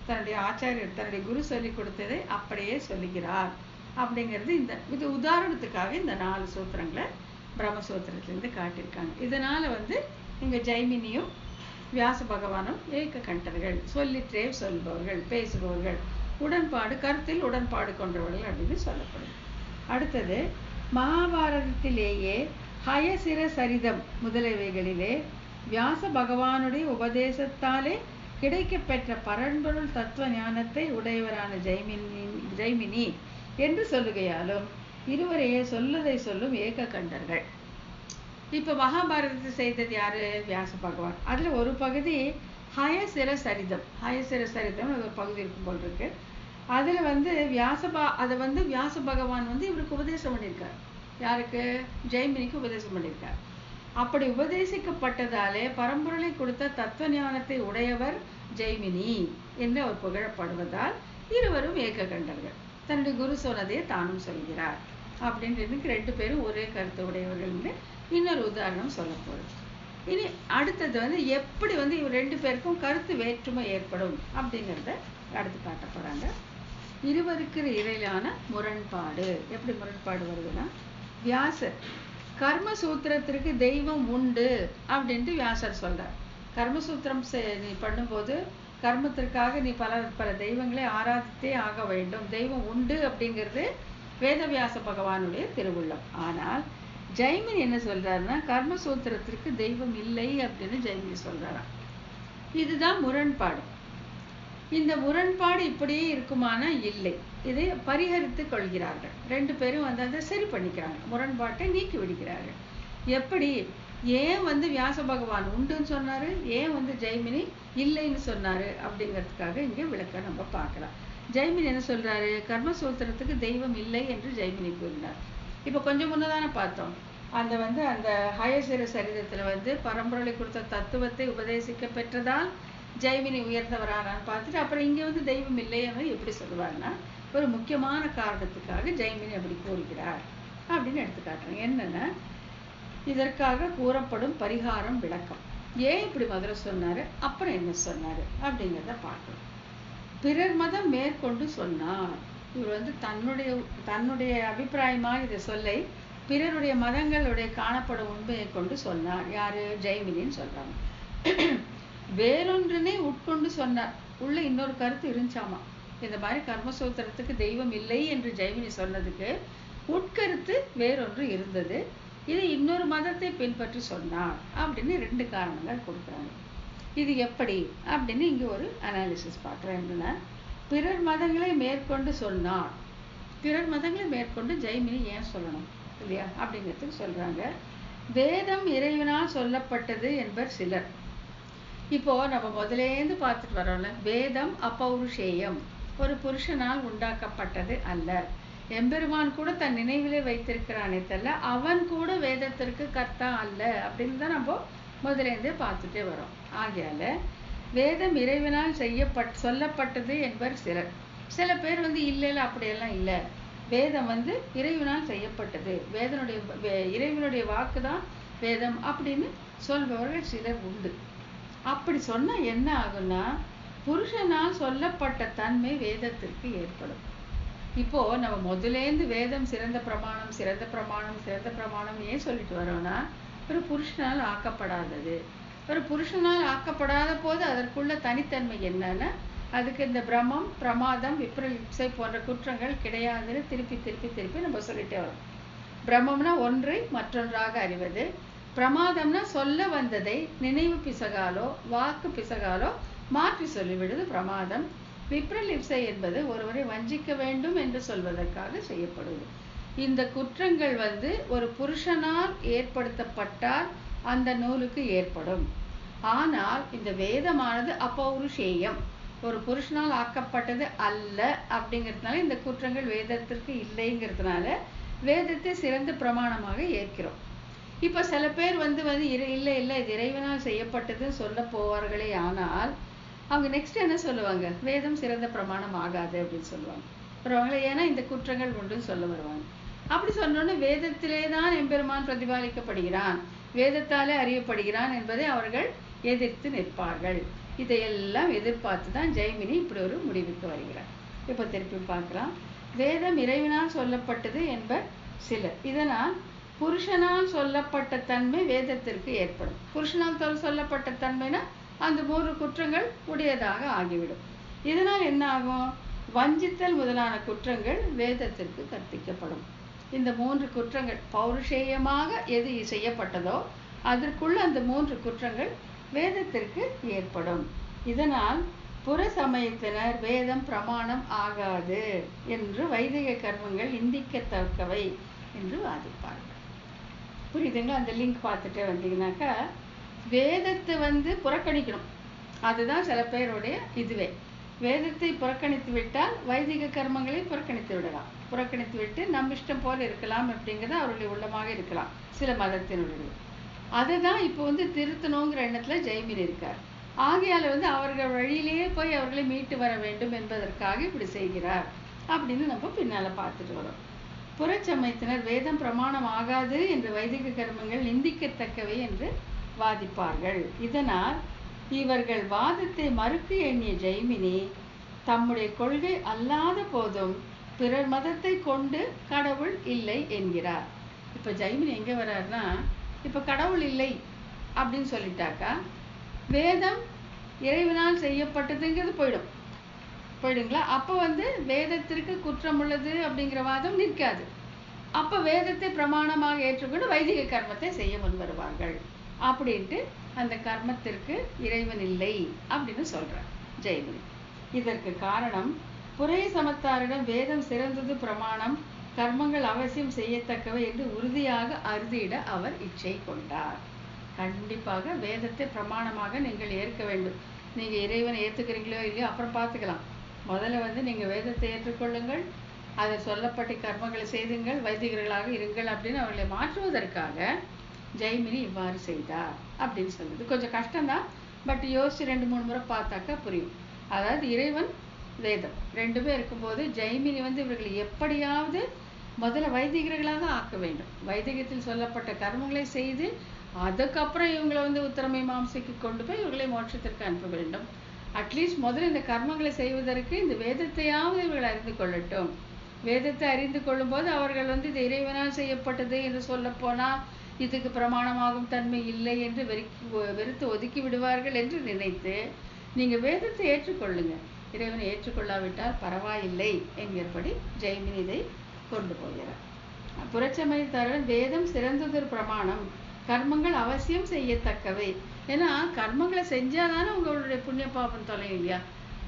தன்னுடைய ஆச்சாரியர் தன்னுடைய குரு சொல்லிக் கொடுத்ததை அப்படியே சொல்லுகிறார் அப்படிங்கிறது இது உதாரணத்துக்காக இந்த 4 சூத்திரங்களை பிரம்மசூத்திரத்திலிருந்து காட்டியிருக்காங்க. இதனால வந்து இங்க ஜெய்மினியும் வியாச பகவானும் ஏக கண்டர்கள், சொல்லிற்றே சொல்பவர்கள், பேசுபவர்கள், கருத்தில் உடன்பாடு கொண்டவர்கள் அப்படின்னு சொல்லப்படும். அடுத்தது மகாபாரதத்திலேயே ஹயசிர சரிதம் முதலியவைகளிலே வியாச பகவானுடைய உபதேசத்தாலே கிடைக்கப்பெற்ற பரம்பொருள் தத்துவ ஞானத்தை உடையவரான ஜெய்மினி என்று சொல்லுகையாலும் இருவரையே சொல்லதை சொல்லும் ஏக கண்டர்கள். இப்ப மகாபாரதத்தை செய்தது யாரு? வியாச பகவான். அதுல ஒரு பகுதி ஹயசிர சரிதம் ஒரு பகுதி இருக்கும் போல் இருக்கு. அதுல வந்து அதை வந்து வியாச பகவான் வந்து இவருக்கு உபதேசம் பண்ணியிருக்கார். யாருக்கு? ஜெய்மினிக்கு உபதேசம் பண்ணியிருக்கார். அப்படி உபதேசிக்கப்பட்டதாலே பரம்பொருளை கொடுத்த தத்துவ ஞானத்தை உடையவர் ஜெய்மினி என்று அவர் புகழப்படுவதால் இருவரும் ஏக கண்டர்கள். தன்னுடைய குரு சொன்னதையே தானும் சொல்கிறார் அப்படின்றதுக்கு 2 பேரும் ஒரே கருத்து உடையவர்கள் என்று இன்னொரு உதாரணம் சொல்ல போறோம். இனி அடுத்தது வந்து எப்படி வந்து இவர் 2 பேருக்கும் கருத்து வேற்றுமை ஏற்படும் அப்படிங்கிறத அடுத்து காட்ட போறாங்க. இருவருக்கு இடையிலான முரண்பாடு எப்படி முரண்பாடு வருதுன்னா, வியாசர் கர்ம சூத்திரத்திற்கு தெய்வம் உண்டு அப்படின்ட்டு வியாசர் சொல்றார். கர்மசூத்திரம் நீ பண்ணும்போது கர்மத்திற்காக நீ பல பல தெய்வங்களை ஆராதித்தே ஆக வேண்டும். தெய்வம் உண்டு அப்படிங்கிறது வேதவியாச பகவானுடைய திருவுள்ளம். ஆனால் ஜெய்மினி என்ன சொல்றாருன்னா, கர்மசூத்திரத்திற்கு தெய்வம் இல்லை அப்படின்னு ஜெய்மினி சொல்றாராம். இதுதான் முரண்பாடு. இந்த முரண்பாடு இப்படியே இருக்குமானா இல்லை. இதை பரிகரித்து கொள்கிறார்கள். ரெண்டு பேரும் வந்து அதை சரி பண்ணிக்கிறாங்க, முரண்பாட்டை நீக்கி விடுகிறார்கள். எப்படி? ஏன் வந்து வியாச பகவான் உண்டுன்னு சொன்னாரு, ஏன் வந்து ஜெய்மினி இல்லைன்னு சொன்னாரு அப்படிங்கிறதுக்காக இங்கே விளக்க நம்ம பார்க்கலாம். ஜெய்மினி என்ன சொல்றாரு? கர்மசூத்திரத்துக்கு தெய்வம் இல்லை என்று ஜெய்மினி கூறினார். இப்போ கொஞ்சம் முன்னதான பார்த்தோம், அந்த வந்து அந்த ஹயசிர சரிதத்துல வந்து பரம்பொருளை கொடுத்த தத்துவத்தை உபதேசிக்க பெற்றதால் ஜெய்மினி உயர்ந்தவரானான்னு பார்த்துட்டு அப்புறம் இங்கே வந்து தெய்வம் இல்லைன்னு எப்படி சொல்லுவாருன்னா, ஒரு முக்கியமான காரணத்துக்காக ஜெய்மினி அப்படி கூறுகிறார் அப்படின்னு எடுத்து காட்டுறேன். என்னன்னா, இதற்காக கூறப்படும் பரிகாரம் விளக்கம். ஏன் இப்படி முதல்ல சொன்னாரு, அப்புறம் என்ன சொன்னாரு அப்படிங்கிறத பார்க்கணும். பிறர் மதம் மேற்கொண்டு சொன்னார். இவர் வந்து தன்னுடைய அபிப்பிராயமாக இதை சொல்லை பிறருடைய மதங்களுடைய காணப்படும் உண்மையை கொண்டு சொன்னார். யாரு? ஜெய்மினின்னு சொல்றாங்க. வேறொன்றினை உட்கொண்டு சொன்னார். உள்ள இன்னொரு கருத்து இருந்துச்சாமா. இந்த மாதிரி கர்மசூத்திரத்துக்கு தெய்வம் இல்லை என்று ஜெய்மினி சொன்னதுக்கு உட்கருத்து வேறொன்று இருந்தது. இது இன்னொரு மதத்தை பின்பற்றி சொன்னார் அப்படின்னு ரெண்டு காரணங்கள் கொடுக்குறாங்க. இது எப்படி அப்படின்னு இங்க ஒரு அனாலிசிஸ் பார்க்குறேன். பிறர் மதங்களை மேற்கொண்டு சொன்னார். பிறர் மதங்களை மேற்கொண்டு ஜெய்மினி ஏன் சொல்லணும் இல்லையா அப்படிங்கிறதுக்கு சொல்றாங்க. வேதம் இறைவனால் சொல்லப்பட்டது என்பர் சிலர். இப்போ நம்ம முதலேந்து பார்த்துட்டு வரோம்ல, வேதம் அப்பௌருஷேயம், ஒரு புருஷனால் உண்டாக்கப்பட்டது அல்ல. எம்பெருமான் கூட தன் நினைவிலே வைத்திருக்கிறானே தவிர அவன் கூட வேதத்திற்கு கர்த்தா அல்ல அப்படின்னு தான் நம்ம முதலேந்தே பார்த்துட்டே வரோம். ஆகையால வேதம் இறைவனால் சொல்லப்பட்டது என்பர் சிலர். சில பேர் வந்து இல்ல அப்படியெல்லாம் இல்லை, வேதம் வந்து இறைவனால் செய்யப்பட்டது, இறைவனுடைய வாக்குதான் வேதம் அப்படின்னு சொல்பவர்கள் சிலர் உண்டு. அப்படி சொன்னா என்ன ஆகும்னா, புருஷனால் சொல்லப்பட்ட தன்மை வேதத்திற்கு ஏற்படும். இப்போ நம்ம முதலேந்து வேதம் சிறந்த பிரமாணம் சிறந்த பிரமாணம் சிறந்த பிரமாணம் ஏன் சொல்லிட்டு வரோம்னா, ஒரு புருஷனால் ஆக்கப்படாதது. ஒரு புருஷனால் ஆக்கப்படாத போது அதற்குள்ள தனித்தன்மை என்னன்னா, அதுக்கு இந்த பிரமம் பிரமாதம் விப்ரலிப்சை போன்ற குற்றங்கள் கிடையாதுன்னு திருப்பி திருப்பி திருப்பி நம்ம சொல்லிட்டே வரோம். பிரமம்னா ஒன்றை மற்றொன்றாக அறிவது, பிரமாதம்னா சொல்ல வந்ததை நினைவு பிசகாலோ வாக்கு பிசகாலோ மாற்றி சொல்லிவிடுது பிரமாதம். விப்ரலிப்சை என்பது ஒருவரை வஞ்சிக்க வேண்டும் என்று சொல்வதற்காக செய்யப்படுவது. இந்த குற்றங்கள் வந்து ஒரு புருஷனால் ஏற்படுத்தப்பட்டால் அந்த நூலுக்கு ஏற்படும். ஆனால் இந்த வேதமானது அப்பௌருஷேயம், ஒரு புருஷனால் ஆக்கப்பட்டது அல்ல அப்படிங்கிறதுனால இந்த குற்றங்கள் வேதத்திற்கு இல்லைங்கிறதுனால வேதத்தை சிறந்த பிரமாணமாக ஏற்கிறோம். இப்ப சில பேர் வந்து இல்லை இது இறைவனால் செய்யப்பட்டதுன்னு சொல்ல போவார்களே, ஆனால் அவங்க நெக்ஸ்ட் என்ன சொல்லுவாங்க, வேதம் சிறந்த பிரமாணம் ஆகாது அப்படின்னு சொல்லுவாங்க. வருவாங்களே, ஏன்னா இந்த குற்றங்கள் உண்டுன்னு சொல்ல வருவாங்க. அப்படி சொன்னோன்னு வேதத்திலே தான் எம்பெருமான் பிரதிபாலிக்கப்படுகிறான், வேதத்தாலே அறியப்படுகிறான் என்பதை அவர்கள் எதிர்த்து நிற்பார்கள். இதையெல்லாம் எதிர்பார்த்து தான் ஜெய்மினி இப்படி ஒரு முடிவுக்கு வருகிறார். இப்ப திருப்பி பார்க்கலாம். வேதம் இறைவனால் சொல்லப்பட்டது என்பர் சிலர். இதனால் புருஷனால் சொல்லப்பட்ட தன்மை வேதத்திற்கு ஏற்படும். புருஷனால் சொல்லப்பட்ட தன்மைனா அந்த 3 குற்றங்கள் உடையதாக ஆகிவிடும். இதனால் என்ன ஆகும், வஞ்சித்தல் முதலான குற்றங்கள் வேதத்திற்கு கற்பிக்கப்படும். இந்த 3 குற்றங்கள் பௌருஷேயமாக எது செய்யப்பட்டதோ அதற்குள்ள அந்த 3 குற்றங்கள் வேதத்திற்கு ஏற்படும். இதனால் புற சமயத்தினர் வேதம் பிரமாணம் ஆகாது என்று வைதிக கர்மங்கள் நிந்திக்கத்தக்கவை என்று வாதிப்பார்கள். புரியுதுங்களா? அந்த லிங்க் பார்த்துட்டே வந்தீங்கன்னாக்கா, வேதத்தை புறக்கணிக்கணும், அதுதான் சில பேருடைய இதுவே. வேதத்தை புறக்கணித்து விட்டால் வைதிக கர்மங்களை புறக்கணித்து விடலாம். புறக்கணித்து விட்டு நம் இஷ்டம் போல இருக்கலாம் அப்படிங்கிறது அவருடைய உள்ளமாக இருக்கலாம் சில மதத்தினுடைய. அதுதான் இப்போ திருத்தணுங்கிற எண்ணத்துல ஜெய்மினி இருக்கார். ஆகையால அவர்கள் வழியிலேயே போய் அவர்களை மீட்டு வர வேண்டும் என்பதற்காக இப்படி செய்கிறார் அப்படின்னு நம்ம பின்னால பார்த்துட்டு வரோம். புறச்சமயத்தினர் வேதம் பிரமாணம் ஆகாது என்று வைதிக கர்மங்கள் நிந்திக்கத்தக்கவை என்று வாதிப்பார்கள். இதனால் இவர்கள் வாதத்தை மறுக்க எண்ணிய ஜெய்மினி தம்முடைய கொள்கை அல்லாத போதும் பிறர் மதத்தை கொண்டு கடவுள் இல்லை என்கிறார். இப்ப ஜெய்மினி எங்க வர்றாருன்னா, இப்ப கடவுள் இல்லை அப்படின்னு சொல்லிட்டாக்கா வேதம் இறைவனால் செய்யப்பட்டதுங்கிறது போயிடுங்களா? அப்போ வேதத்திற்கு குற்றம் உள்ளது அப்படிங்கிற வாதம் நிற்காது. அப்போ வேதத்தை பிரமாணமாக ஏற்றுக்கொண்டு வைதிக கர்மத்தை செய்ய முன் வருவார்கள். அப்படின்ட்டு அந்த கர்மத்திற்கு இறைவன் இல்லை அப்படின்னு சொல்றார் ஜெய்மினி. இதற்கு காரணம், புரை சமத்தாரிடம் வேதம் சிறந்தது பிரமாணம், கர்மங்கள் அவசியம் செய்யத்தக்கவை என்று உறுதியாக அறுதியிட அவர் இச்சை கொண்டார். கண்டிப்பாக வேதத்தை பிரமாணமாக நீங்கள் ஏற்க வேண்டும். நீங்க இறைவனை ஏத்துக்கிறீங்களோ இல்லையோ அப்புறம் பார்த்துக்கலாம். முதல்ல நீங்க வேதத்தை ஏற்றுக்கொள்ளுங்கள், அதை சொல்லப்பட்ட கர்மங்களை செய்துங்கள், வைதிகர்களாக இருங்கள் அப்படின்னு அவர்களை மாற்றுவதற்காக ஜெய்மினி இவ்வாறு செய்தார் அப்படின்னு சொல்லுது. கொஞ்சம் கஷ்டம்தான், பட் யோசிச்சு 2-3 முறை பார்த்தாக்கா புரியும். அதாவது இறைவன் வேதம் ரெண்டுமே இருக்கும்போது ஜெய்மினி இவர்களை எப்படியாவது முதல்ல வைதிகர்களாக ஆக்க வேண்டும். வைதிகத்தில் சொல்லப்பட்ட கர்மங்களை செய்து அதுக்கப்புறம் இவங்களை உத்தரமை மாம்சைக்கு கொண்டு போய் இவர்களை மோட்சத்திற்கு அனுப்ப வேண்டும். அட்லீஸ்ட் முதல்ல இந்த கர்மங்களை செய்வதற்கு இந்த வேதத்தையாவது இவர்கள் அறிந்து கொள்ளட்டும். வேதத்தை அறிந்து கொள்ளும் போது அவர்கள் இது இறைவனால் செய்யப்பட்டது என்று சொல்ல போனா இதுக்கு பிரமாணமாகும் தன்மை இல்லை என்று வெறுத்து ஒதுக்கி விடுவார்கள் என்று நினைத்து நீங்க வேதத்தை ஏற்றுக்கொள்ளுங்க. இறைவனை ஏற்றுக்கொள்ளாவிட்டால் பரவாயில்லை என்கிறபடி ஜெய்மினி இதை கொண்டு போகிறார். புரட்சமயத்தாரன் வேதம் சிறந்ததொரு பிரமாணம், கர்மங்கள் அவசியம் செய்யத்தக்கவை. ஏன்னா கர்மங்களை செஞ்சாதானே உங்களுடைய புண்ணிய பாவம் தொலையும் இல்லையா?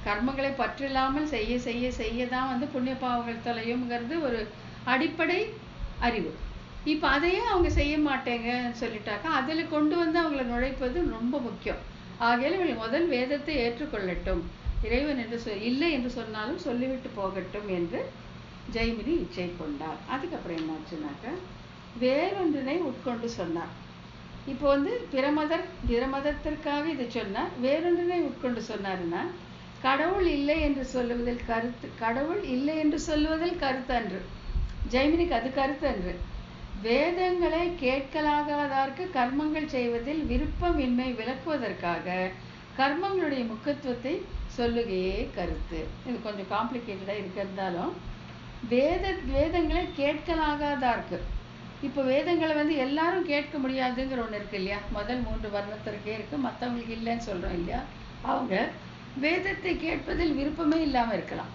கர்மங்களை பற்றில்லாமல் செய்ய செய்ய செய்யதான் புண்ணிய பாவங்கள் தொலையும்ங்கிறது ஒரு அடிப்படை அறிவு. இப்ப அதையே அவங்க செய்ய மாட்டேங்கன்னு சொல்லிட்டாக்கா அதுல கொண்டு அவங்களை நுழைப்பது ரொம்ப முக்கியம். ஆகையால முதல் வேதத்தை ஏற்றுக்கொள்ளட்டும், இறைவன் என்று இல்லை என்று சொன்னாலும் சொல்லிவிட்டு போகட்டும் என்று ஜெய்மினி இச்சை கொண்டார். அதுக்கப்புறம் என்னாச்சுனாக்க வேறொன்றினை உட்கொண்டு சொன்னார். இப்போ பிற மதத்திற்காக இதை சொன்னார். வேறொன்றினை உட்கொண்டு சொன்னாருன்னா கடவுள் இல்லை என்று சொல்லுவதில் கருத்து அன்று. ஜெய்மினிக்கு அது கருத்து அன்று. வேதங்களை கேட்கலாகாதார்க்கு கர்மங்கள் செய்வதில் விருப்பமின்மை விளக்குவதற்காக கர்மங்களுடைய முக்கியத்துவத்தை சொல்லுகையே கருத்து. இது கொஞ்சம் காம்ப்ளிகேட்டடா இருக்கிறதாலும் வேதங்களை கேட்கலாகாதார்க்கு, இப்போ வேதங்களை எல்லாரும் கேட்க முடியாதுங்கிற ஒண்ணு இருக்கு இல்லையா? முதல் 3 வர்ணத்திற்கே இருக்கு, மற்றவங்களுக்கு இல்லைன்னு சொல்றோம் இல்லையா? அவங்க வேதத்தை கேட்பதில் விருப்பமே இல்லாம இருக்கலாம்.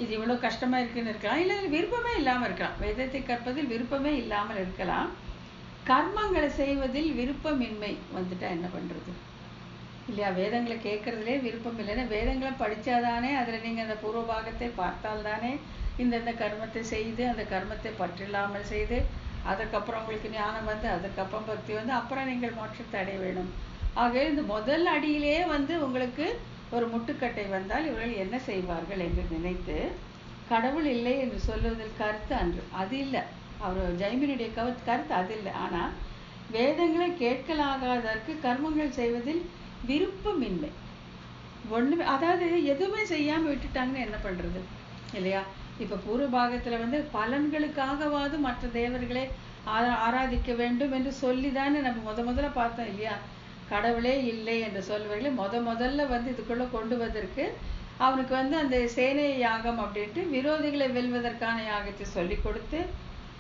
இது இவ்வளவு கஷ்டமா இருக்குன்னு இருக்கலாம், இல்ல விருப்பமே இல்லாம இருக்கலாம். வேதத்தை கற்பதில் விருப்பமே இல்லாமல் இருக்கலாம். கர்மங்களை செய்வதில் விருப்பமின்மை என்ன பண்றது இல்லையா? வேதங்களை கேட்கறதுலே விருப்பம் இல்லைன்னா வேதங்களை படிச்சாதானே அதுல நீங்க அந்த பூர்வ பாகத்தை பார்த்தால்தானே இந்த கர்மத்தை செய்து அந்த கர்மத்தை பற்றில்லாமல் செய்து அதுக்கப்புறம் உங்களுக்கு ஞானம் அதுக்கப்புறம் பக்தி அப்புறம் நீங்கள் மோட்சத்தை அடைய வேண்டும். ஆகவே இந்த முதல் அடியிலே உங்களுக்கு ஒரு முட்டுக்கட்டை வந்தால் இவர்கள் என்ன செய்வார்கள் என்று நினைத்து கடவுள் இல்லை என்று சொல்லுவதில் கருத்து அன்று. அது இல்லை, அவர் ஜெய்மினியுடைய கருத்து அது இல்லை. ஆனா வேதங்களை கேட்கலாகாதற்கு கர்மங்கள் செய்வதில் விருப்பமின்மை ஒண்ணுமே, அதாவது எதுவுமே செய்யாம விட்டுட்டாங்கன்னு என்ன பண்றது இல்லையா? இப்ப பூர்வ பாகத்துல பலன்களுக்காகவாது மற்ற தேவர்களை ஆராதிக்க வேண்டும் என்று சொல்லிதானே நம்ம முதல்ல பார்த்தோம் இல்லையா? கடவுளே இல்லை என்று சொல்வர்களை முதல்ல இதுக்குள்ள கொண்டு வதற்கு அவனுக்கு அந்த சேனை யாகம் அப்படின்ட்டு விரோதிகளை வெல்வதற்கான யாகத்தை சொல்லி கொடுத்து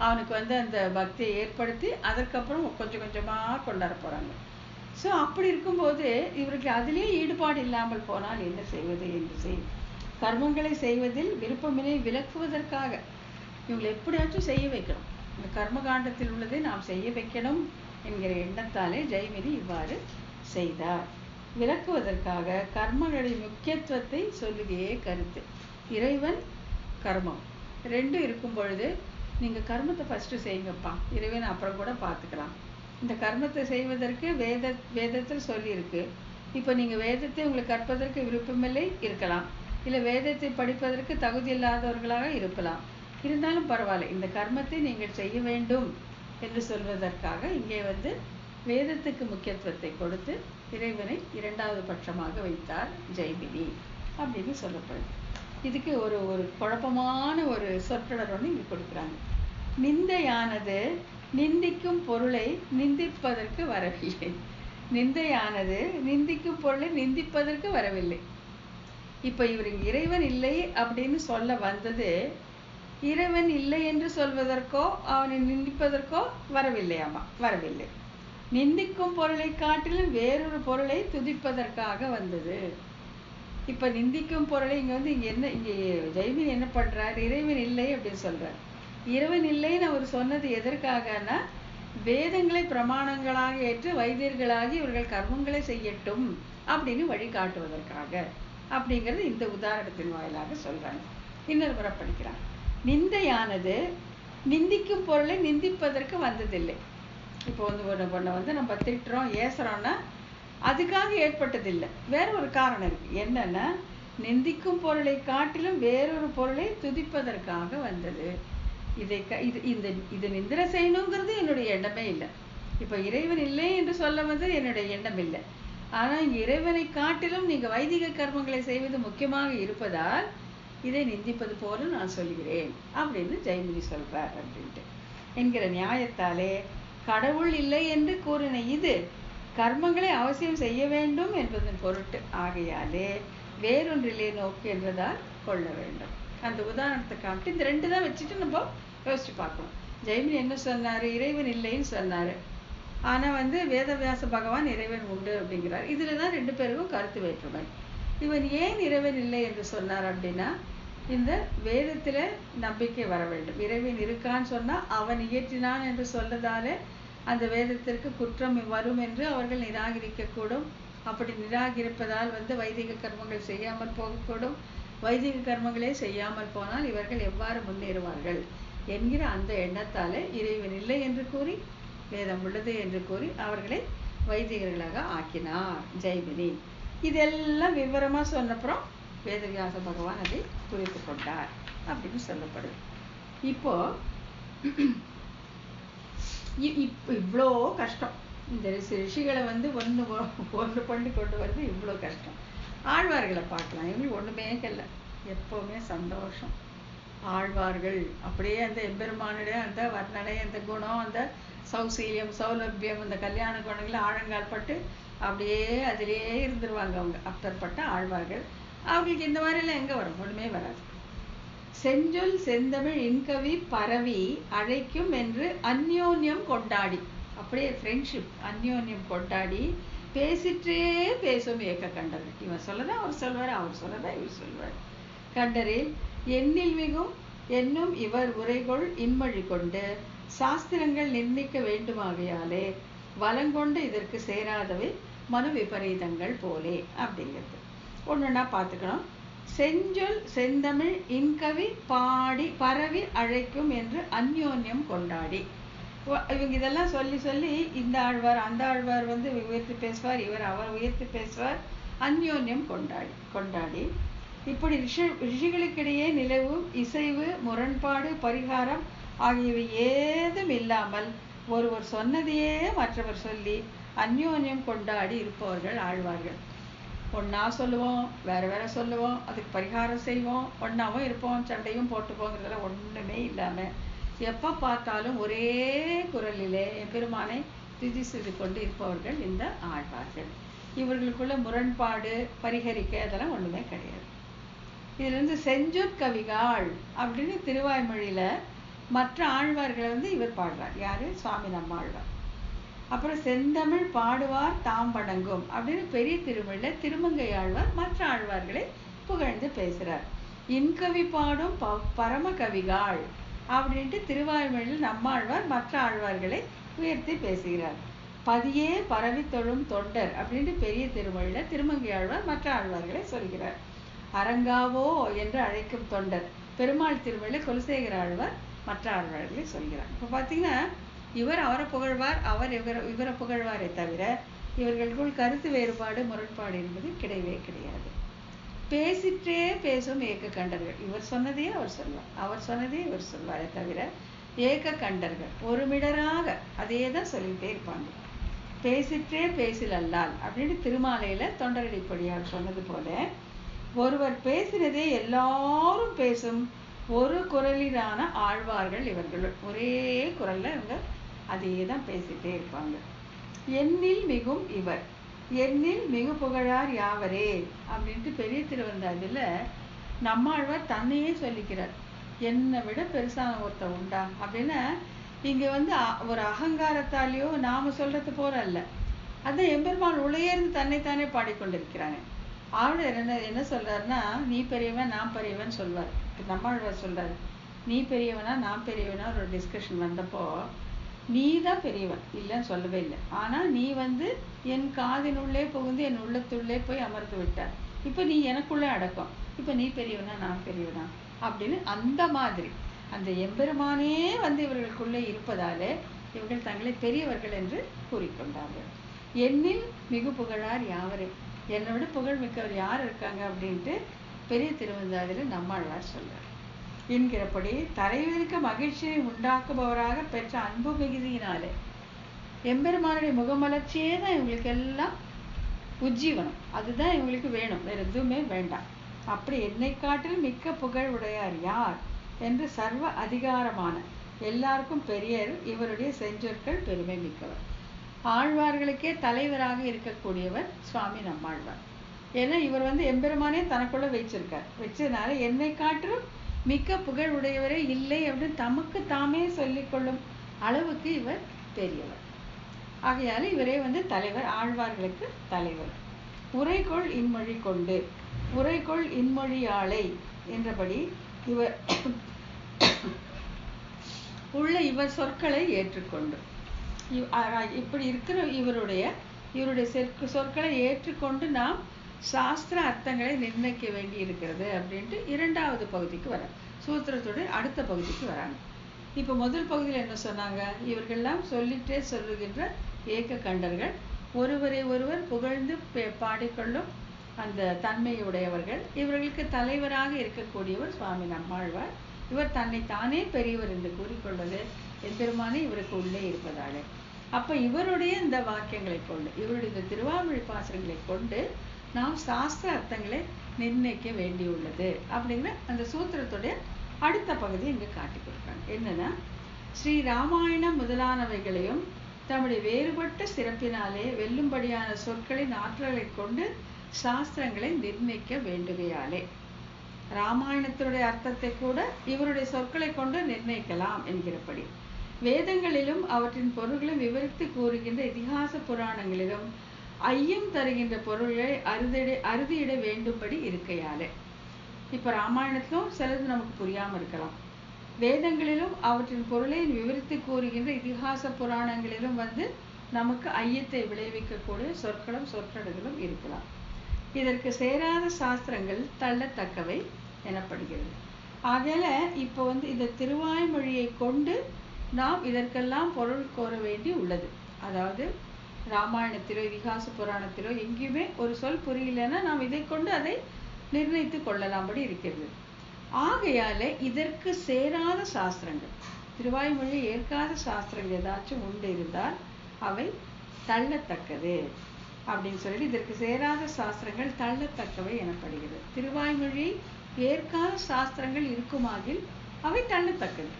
அவனுக்கு அந்த பக்தியை ஏற்படுத்தி அதற்கப்புறம் கொஞ்சம் கொஞ்சமா கொண்டாட போறாங்க. ஸோ அப்படி இருக்கும்போது இவருக்கு அதிலேயே ஈடுபாடு இல்லாமல் போனால் என்ன செய்வது என்று கர்மங்களை செய்வதில் விருப்பமினை விலக்குவதற்காக இவங்களை எப்படியாச்சும் செய்ய வைக்கணும், இந்த கர்மகாண்டத்தில் உள்ளதை நாம் செய்ய வைக்கணும் என்கிற எண்ணத்தாலே ஜெய்மினி இவ்வாறு செய்தார். விளக்குவதற்காக கர்மங்களுடைய முக்கியத்துவத்தை சொல்லுகையே கருத்து. இறைவன் கர்மம் ரெண்டும் இருக்கும் பொழுது நீங்க கர்மத்தை ஃபர்ஸ்ட் செய்யுங்கப்பா, இறைவன் அப்புறம் கூட பார்த்துக்கலாம். இந்த கர்மத்தை செய்வதற்கு வேதத்தில் சொல்லி இருக்கு. இப்போ நீங்க வேதத்தை உங்களுக்கு கற்பதற்கு விருப்பமில்லை இருக்கலாம், இல்ல வேதத்தை படிப்பதற்கு தகுதி இல்லாதவர்களாக இருக்கலாம். இருந்தாலும் பரவாயில்ல, இந்த கர்மத்தை நீங்கள் செய்ய வேண்டும் என்று சொல்வதற்காக இங்கே வேதத்துக்கு முக்கியத்துவத்தை கொடுத்து இறைவனை 2வது பட்சமாக வைத்தார் ஜெய்மினி அப்படின்னு சொல்லப்படுது. இதுக்கு ஒரு குழப்பமான ஒரு சொற்றொடர் இங்க கொடுக்குறாங்க. நிந்தையானது நிந்திக்கும் பொருளை நிந்திப்பதற்கு வரவில்லை. நிந்தையானது நிந்திக்கும் பொருளை நிந்திப்பதற்கு வரவில்லை. இப்ப இவருக்கு இறைவன் இல்லை அப்படின்னு சொல்ல வந்தது இறைவன் இல்லை என்று சொல்வதற்கோ அவனை நிந்திப்பதற்கோ வரவில்லையாமா, வரவில்லை. நிந்திக்கும் பொருளை காட்டிலும் வேறொரு பொருளை துதிப்பதற்காக வந்தது. இப்ப நிந்திக்கும் பொருளை இங்க ஜெய்மினி என்ன பண்றார், இறைவன் இல்லை அப்படின்னு சொல்றார். இறைவன் இல்லைன்னு அவர் சொன்னது எதற்காகனா, வேதங்களை பிரமாணங்களாக ஏற்று வைத்தியர்களாகி இவர்கள் கர்மங்களை செய்யட்டும் அப்படின்னு வழிகாட்டுவதற்காக அப்படிங்கிறது இந்த உதாரணத்தின் வாயிலாக சொல்றாங்க. இன்னொரு முறை படிக்கிறாங்க. நிந்தையானது நிந்திக்கும் பொருளை நிந்திப்பதற்கு வந்ததில்லை. இப்போ ஒண்ணு நம்ம திட்டுறோம் ஏசுறோம்னா அதுக்காக ஏற்பட்டதில்லை, வேற ஒரு காரணம் இருக்கு. என்னன்னா, நிந்திக்கும் பொருளை காட்டிலும் வேறொரு பொருளை துதிப்பதற்காக வந்தது. இது நிந்திர செய்யணுங்கிறது என்னுடைய எண்ணமே இல்லை. இப்ப இறைவன் இல்லை என்று சொல்ல வந்து என்னுடைய எண்ணம் இல்லை. ஆனா இறைவனை காட்டிலும் நீங்க வைதிக கர்மங்களை செய்வது முக்கியமாக இருப்பதால் இதை நிந்திப்பது போல நான் சொல்கிறேன் அப்படின்னு ஜெய்மினி சொல்றார் அப்படின்ட்டு என்கிற நியாயத்தாலே கடவுள் இல்லை என்று கூறின இது கர்மங்களை அவசியம் செய்ய வேண்டும் என்பதன் பொருட்டு ஆகையாலே வேறொன்றிலே நோக்கு என்றதால் கொள்ள வேண்டும். அந்த உதாரணத்தை காமிட்டு இந்த ரெண்டு தான் வச்சுட்டு நம்ம யோசிச்சு பார்க்கணும். ஜெய்மினி என்ன சொன்னாரு, இறைவன் இல்லைன்னு சொன்னாரு. ஆனா வேதவியாச பகவான் இறைவன் உண்டு அப்படிங்கிறார். இதுலதான் ரெண்டு பேருக்கும் கருத்து வேற்றுமை. இவன் ஏன் இறைவன் இல்லை என்று சொன்னார் அப்படின்னா, இந்த வேதத்துல நம்பிக்கை வர வேண்டும். இறைவன் இருக்கான்னு சொன்னா அவன் இயற்றினான் என்று சொல்றதாலே அந்த வேதத்திற்கு குற்றம் வரும் என்று அவர்கள் நிராகரிக்க கூடும். அப்படி நிராகரிப்பதால் வைதிக கர்மங்கள் செய்யாமல் போகக்கூடும். வைதிக கர்மங்களே செய்யாமல் போனால் இவர்கள் எவ்வாறு முன்னேறுவார்கள் என்கிற அந்த எண்ணத்தாலே இறைவன் இல்லை என்று கூறி வேதம் உள்ளது என்று கூறி அவர்களை வைதிகர்களாக ஆக்கினார் ஜெய்மினி. இதெல்லாம் விவரமா சொன்னப்புறம் வேதவியாச பகவான் அதை குறித்து கொண்டார் அப்படின்னு சொல்லப்படுது. இப்போ இவ்வளோ கஷ்டம் இந்த ரிஷிகளை ஒன்று பண்ணி கொண்டு வருது, இவ்வளோ கஷ்டம். ஆழ்வார்களை பார்க்கலாம். இவங்களுக்கு ஒண்ணுமே இல்லை, எப்பவுமே சந்தோஷம். ஆழ்வார்கள் அப்படியே அந்த எம்பெருமானுடைய அந்த வர்ணனை, அந்த குணம், அந்த சௌசீல்யம், சௌலபியம், அந்த கல்யாண குணங்களை ஆழங்கால் பட்டு அப்படியே அதிலேயே இருந்துருவாங்க அவங்க. அப்பேற்பட்ட ஆழ்வார்கள். அவங்களுக்கு இந்த மாதிரிலாம் எங்க வரும், ஒண்ணுமே வராது. செஞ்சொல் செந்தமிழ் இன்கவி பரவி அழைக்கும் என்று அந்யோன்யம் கொண்டாடி, அப்படியே ஃப்ரெண்ட்ஷிப் அந்யோன்யம் கொண்டாடி பேசிற்றே பேசும் ஏக்க கண்டனர். இவன் சொல்லதா அவர் சொல்வார், அவர் சொல்லதா இவர் சொல்வார். கண்டரில் எண்ணில் மிகும் என்னும் இவர் உரைகொள் இன்மொழி கொண்டு சாஸ்திரங்கள் நிர்ணயிக்க வேண்டுமாகையாலே வலங்கொண்டு இதற்கு சேராதவை மனு விபரீதங்கள் போலே அப்படிங்கிறது. ஒண்ணுன்னா பார்த்துக்கணும். செஞ்சொல் செந்தமிழ் இன்கவி பாடி பரவி அழைக்கும் என்று அந்யோன்யம் கொண்டாடி, இவங்க இதெல்லாம் சொல்லி சொல்லி இந்த ஆழ்வார் அந்த ஆழ்வார் உயர்த்தி பேசுவார், இவர் அவர் உயர்த்தி பேசுவார். அந்யோன்யம் கொண்டாடி இப்படி ரிஷிகளுக்கிடையே நிலவும் இசைவு, முரண்பாடு, பரிகாரம் ஆகியவை ஏதும் இல்லாமல் ஒருவர் சொன்னதையே மற்றவர் சொல்லி அந்யோன்யம் கொண்டாடி இருப்பவர்கள் ஆழ்வார்கள். ஒன்னா சொல்லுவோம், வேற வேற சொல்லுவோம், அதுக்கு பரிகாரம் செய்வோம், ஒன்னாவும் இருப்போம், சண்டையும் போட்டுப்போங்கிறதுல ஒண்ணுமே இல்லாம எப்ப பார்த்தாலும் ஒரே குரலிலே எம்பெருமானை துதி செய்து கொண்டு இருப்பவர்கள் இந்த ஆழ்வார்கள். இவர்களுக்குள்ள முரண்பாடு பரிகரிக்க அதெல்லாம் ஒண்ணுமே கிடையாது. இதுல இருந்து செஞ்சொற்கவிகாள் அப்படின்னு திருவாய்மொழியில மற்ற ஆழ்வார்களை இவர் பாடுறார். யாரு? சுவாமி நம்மாழ்வார். அப்புறம் செந்தமிழ் பாடுவார் தாம் வணங்கும் அப்படின்னு பெரிய திருமொழியில திருமங்கை ஆழ்வார் மற்ற ஆழ்வார்களை புகழ்ந்து பேசுறார். இன்கவி பாடும் பரம கவிகாள் அப்படின்ட்டு திருவாய்மொழியில் நம்மாழ்வார் மற்ற ஆழ்வார்களை உயர்த்தி பேசுகிறார். பதியே பரவி தொழும் தொண்டர் அப்படின்ட்டு பெரிய திருமொழியில திருமங்கை ஆழ்வார் மற்ற ஆழ்வார்களை சொல்கிறார். அரங்காவோ என்று அழைக்கும் தொண்டர் பெருமாள் திருமொழியில குலசேகர ஆழ்வார் மற்ற ஆழ்வார்களை சொல்கிறார். இப்ப பாத்தீங்கன்னா இவர் அவரை புகழ்வார், அவர் இவரை புகழ்வாரே தவிர இவர்களுக்குள் கருத்து வேறுபாடு முரண்பாடு என்பது கிடையவே கிடையாது. பேசிற்றே பேசும் ஏக்க கண்டர்கள். இவர் சொன்னதையே அவர் சொல்வார், அவர் சொன்னதே இவர் சொல்வாரே தவிர ஏக்க கண்டர்கள் ஒருமிடராக அதே தான் சொல்லிட்டே இருப்பாங்க. பேசிற்றே பேசில் அல்லால் அப்படின்னு திருமாலையில தொண்டரடிப்படியார் சொன்னது போல ஒருவர் பேசினதே எல்லாரும் பேசும் ஒரு குரலிலான ஆழ்வார்கள் இவர்கள். ஒரே குரல்ல இவங்க அதே தான் பேசிட்டே இருப்பாங்க. எண்ணில் மிகும் இவர், எண்ணில் மிகு புகழார் யாவரே அப்படின்ட்டு பெரிய திருவந்தாதில நம்மாழ்வார் தன்னையே சொல்லிக்கிறார். என்னை விட பெருசான ஒருத்தர் உண்டா அப்படின்னா இங்க வந்து ஒரு அகங்காரத்தாலேயோ நாம சொல்றது போல அல்ல. அதான் எம்பெருமான் உளையர்ந்து தன்னைத்தானே பாடிக்கொண்டிருக்கிறாங்க. ஆழ்வார் என்ன சொல்றாருன்னா, நீ பெரியவன் நான் பெரியவன் சொல்வார். நம்மாழ்வார் சொல்றாரு, நீ பெரியவனா நான் பெரியவனா ஒரு டிஸ்கஷன் வந்தப்போ, நீ தான் பெரியவன் இல்லைன்னு சொல்லவே இல்லை. ஆனா நீ வந்து என் காதினுள்ளே புகுந்து என் உள்ளத்துள்ளே போய் அமர்ந்து விட்டார். இப்ப நீ எனக்குள்ளே அடக்கம். இப்ப நீ பெரியவனா நான் பெரியவனா அப்படின்னு அந்த மாதிரி அந்த எம்பெருமானே வந்து இவர்களுக்குள்ளே இருப்பதாலே இவர்கள் தங்களை பெரியவர்கள் என்று கூறிக்கொண்டார்கள். என்னில் மிகு புகழார் யாவரே, என்னை விட புகழ் மிக்கவர் யார் இருக்காங்க அப்படின்ட்டு பெரிய திருவந்தாதியில் நம்மாழ்வார் சொல்றார். என்கிறபடி தலைவருக்கு மகிழ்ச்சியை உண்டாக்குபவராக பெற்ற அன்பு மிகுதியினாலே எம்பெருமானுடைய முகமலர்ச்சியே தான் இவங்களுக்கு எல்லாம் உஜ்ஜீவனம். அதுதான் இவங்களுக்கு வேணும், வேற எதுவுமே வேண்டாம். அப்படி என்னை காட்டில் மிக்க புகழ் உடையார் யார் என்று சர்வ அதிகாரமான எல்லாருக்கும் பெரியர் இவருடைய செஞ்சொற்கள் பெருமை மிக்கவர். ஆழ்வார்களுக்கே தலைவராக இருக்கக்கூடியவர் சுவாமி நம்மாழ்வார். ஏன்னா இவர் வந்து எம்பெருமானே தனக்குள்ள வச்சதுனால என்னை காட்டிலும் மிக்க புகழ் உடையவரே இல்லை அப்படின்னு தமக்கு தாமே சொல்லிக்கொள்ளும் அளவுக்கு இவர் பெரியவர். ஆகையால இவரே வந்து தலைவர், ஆழ்வார்களுக்கு தலைவர். உரைகொள் இன்மொழி கொண்டு உரைகொள் இன்மொழியாளை என்றபடி இவர் உள்ள இவர் சொற்களை ஏற்றுக்கொண்டு இப்படி இருக்கிற இவருடைய சொற்களை ஏற்றுக்கொண்டு நாம் சாஸ்திர அர்த்தங்களை நிர்ணயிக்க வேண்டி இருக்கிறது அப்படின்ட்டு இரண்டாவது பகுதிக்கு வர சூத்திரத்தோட அடுத்த பகுதிக்கு வராங்க. இப்ப முதல் பகுதியில் என்ன சொன்னாங்க, இவர்கள்லாம் சொல்லிட்டே சொல்லுகின்ற ஏக கண்டர்கள், ஒருவரை ஒருவர் புகழ்ந்து பாடிக்கொள்ளும் அந்த தன்மையுடையவர்கள். இவர்களுக்கு தலைவராக இருக்கக்கூடியவர் சுவாமி நம்மாழ்வார். இவர் தன்னை தானே பெரியவர் என்று கூறிக்கொள்வது எம்பெருமானே இவருக்கு உள்ளே இருப்பதாலே. அப்ப இவருடைய இந்த வாக்கியங்களை கொண்டு இவருடைய இந்த திருவாமொழி பாசுரங்களை கொண்டு நாம் சாஸ்திர அர்த்தங்களை நிர்ணயிக்க வேண்டியுள்ளது அப்படிங்கிற அந்த சூத்திரத்துடைய அடுத்த பகுதி இங்கு காட்டி கொடுக்குறாங்க. என்னன்னா, ஸ்ரீ ராமாயணம் முதலானவைகளையும் தம்முடைய வேறுபட்ட சிறப்பினாலே வெல்லும்படியான சொற்களின் ஆற்றலை கொண்டு சாஸ்திரங்களை நிர்ணயிக்க வேண்டுகையாலே ராமாயணத்தினுடைய அர்த்தத்தை கூட இவருடைய சொற்களை கொண்டு நிர்ணயிக்கலாம் என்கிறபடி வேதங்களிலும் அவற்றின் பொருள்களை விவரித்து கூறுகின்ற இதிகாச புராணங்களிலும் ஐயம் தருகின்ற பொருள்களை அறுதியிட வேண்டும்படி இருக்கையாலே. இப்ப ராமாயணத்திலும் சிலது நமக்கு புரியாம இருக்கலாம், வேதங்களிலும் அவற்றின் பொருளை விவரித்து கூறுகின்ற இதிகாச புராணங்களிலும் வந்து நமக்கு ஐயத்தை விளைவிக்கக்கூடிய சொற்களும் சொற்றொடர்களும் இருக்கலாம். இதற்கு சேராத சாஸ்திரங்கள் தள்ளத்தக்கவை எனப்படுகிறது. ஆகையால இப்ப வந்து இந்த திருவாய்மொழியை கொண்டு நாம் இதற்கெல்லாம் பொருள் கோர வேண்டி உள்ளது. அதாவது ராமாயணத்திலோ இதிகாச புராணத்திலோ எங்கேயுமே ஒரு சொல் புரியலன்னா நாம் இதை கொண்டு அதை நிர்ணயித்து கொள்ளலாம்படி இருக்கிறது. ஆகையால இதற்கு சேராத சாஸ்திரங்கள், திருவாய்மொழி ஏற்காத சாஸ்திரங்கள் ஏதாச்சும் உண்டு இருந்தால் அவை தள்ளத்தக்கது அப்படின்னு சொல்லிட்டு இதற்கு சேராத சாஸ்திரங்கள் தள்ளத்தக்கவை எனப்படுகிறது. திருவாய்மொழி ஏற்காத சாஸ்திரங்கள் இருக்குமாகில் அவை தள்ளத்தக்கது.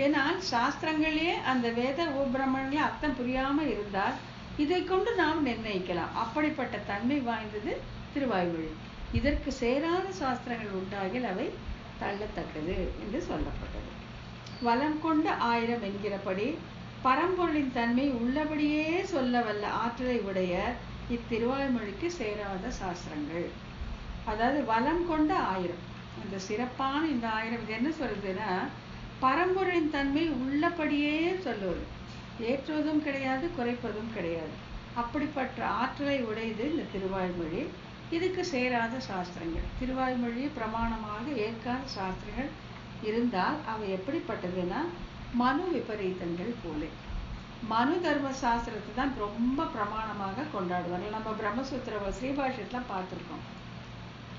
ஏனால் சாஸ்திரங்களே அந்த வேத உபிரமணங்களே அர்த்தம் புரியாம இருந்தால் இதை கொண்டு நாம் நிர்ணயிக்கலாம். அப்படிப்பட்ட தன்மை வாய்ந்தது திருவாய்மொழி. இதற்கு சேராத சாஸ்திரங்கள் உண்டாகில் அவை தள்ளத்தக்கது என்று சொல்லப்பட்டது. வளம் கொண்ட 1000 என்கிறபடி பரம்பொருளின் தன்மை உள்ளபடியே சொல்ல வல்ல ஆற்றலை உடைய இத்திருவாய்மொழிக்கு சேராத சாஸ்திரங்கள். அதாவது வளம் கொண்ட 1000, அந்த சிறப்பான இந்த 1000 இது என்ன சொல்றதுன்னா, பரம்பொருளின் தன்மை உள்ளபடியே சொல்லுவது, ஏற்றுவதும் கிடையாது குறைப்பதும் கிடையாது. அப்படிப்பட்ட ஆற்றலை உடையது இந்த திருவாய்மொழி. இதுக்கு சேராத சாஸ்திரங்கள், திருவாய்மொழியை பிரமாணமாக ஏற்காத சாஸ்திரங்கள் இருந்தால் அவை எப்படிப்பட்டதுன்னா மனு விபரீதங்கள் போல. மனு தர்ம சாஸ்திரத்தை தான் ரொம்ப பிரமாணமாக கொண்டாடுவாங்க. நம்ம பிரம்மசூத்திர ஸ்ரீபாஷ்யத்துல பார்த்துருக்கோம்.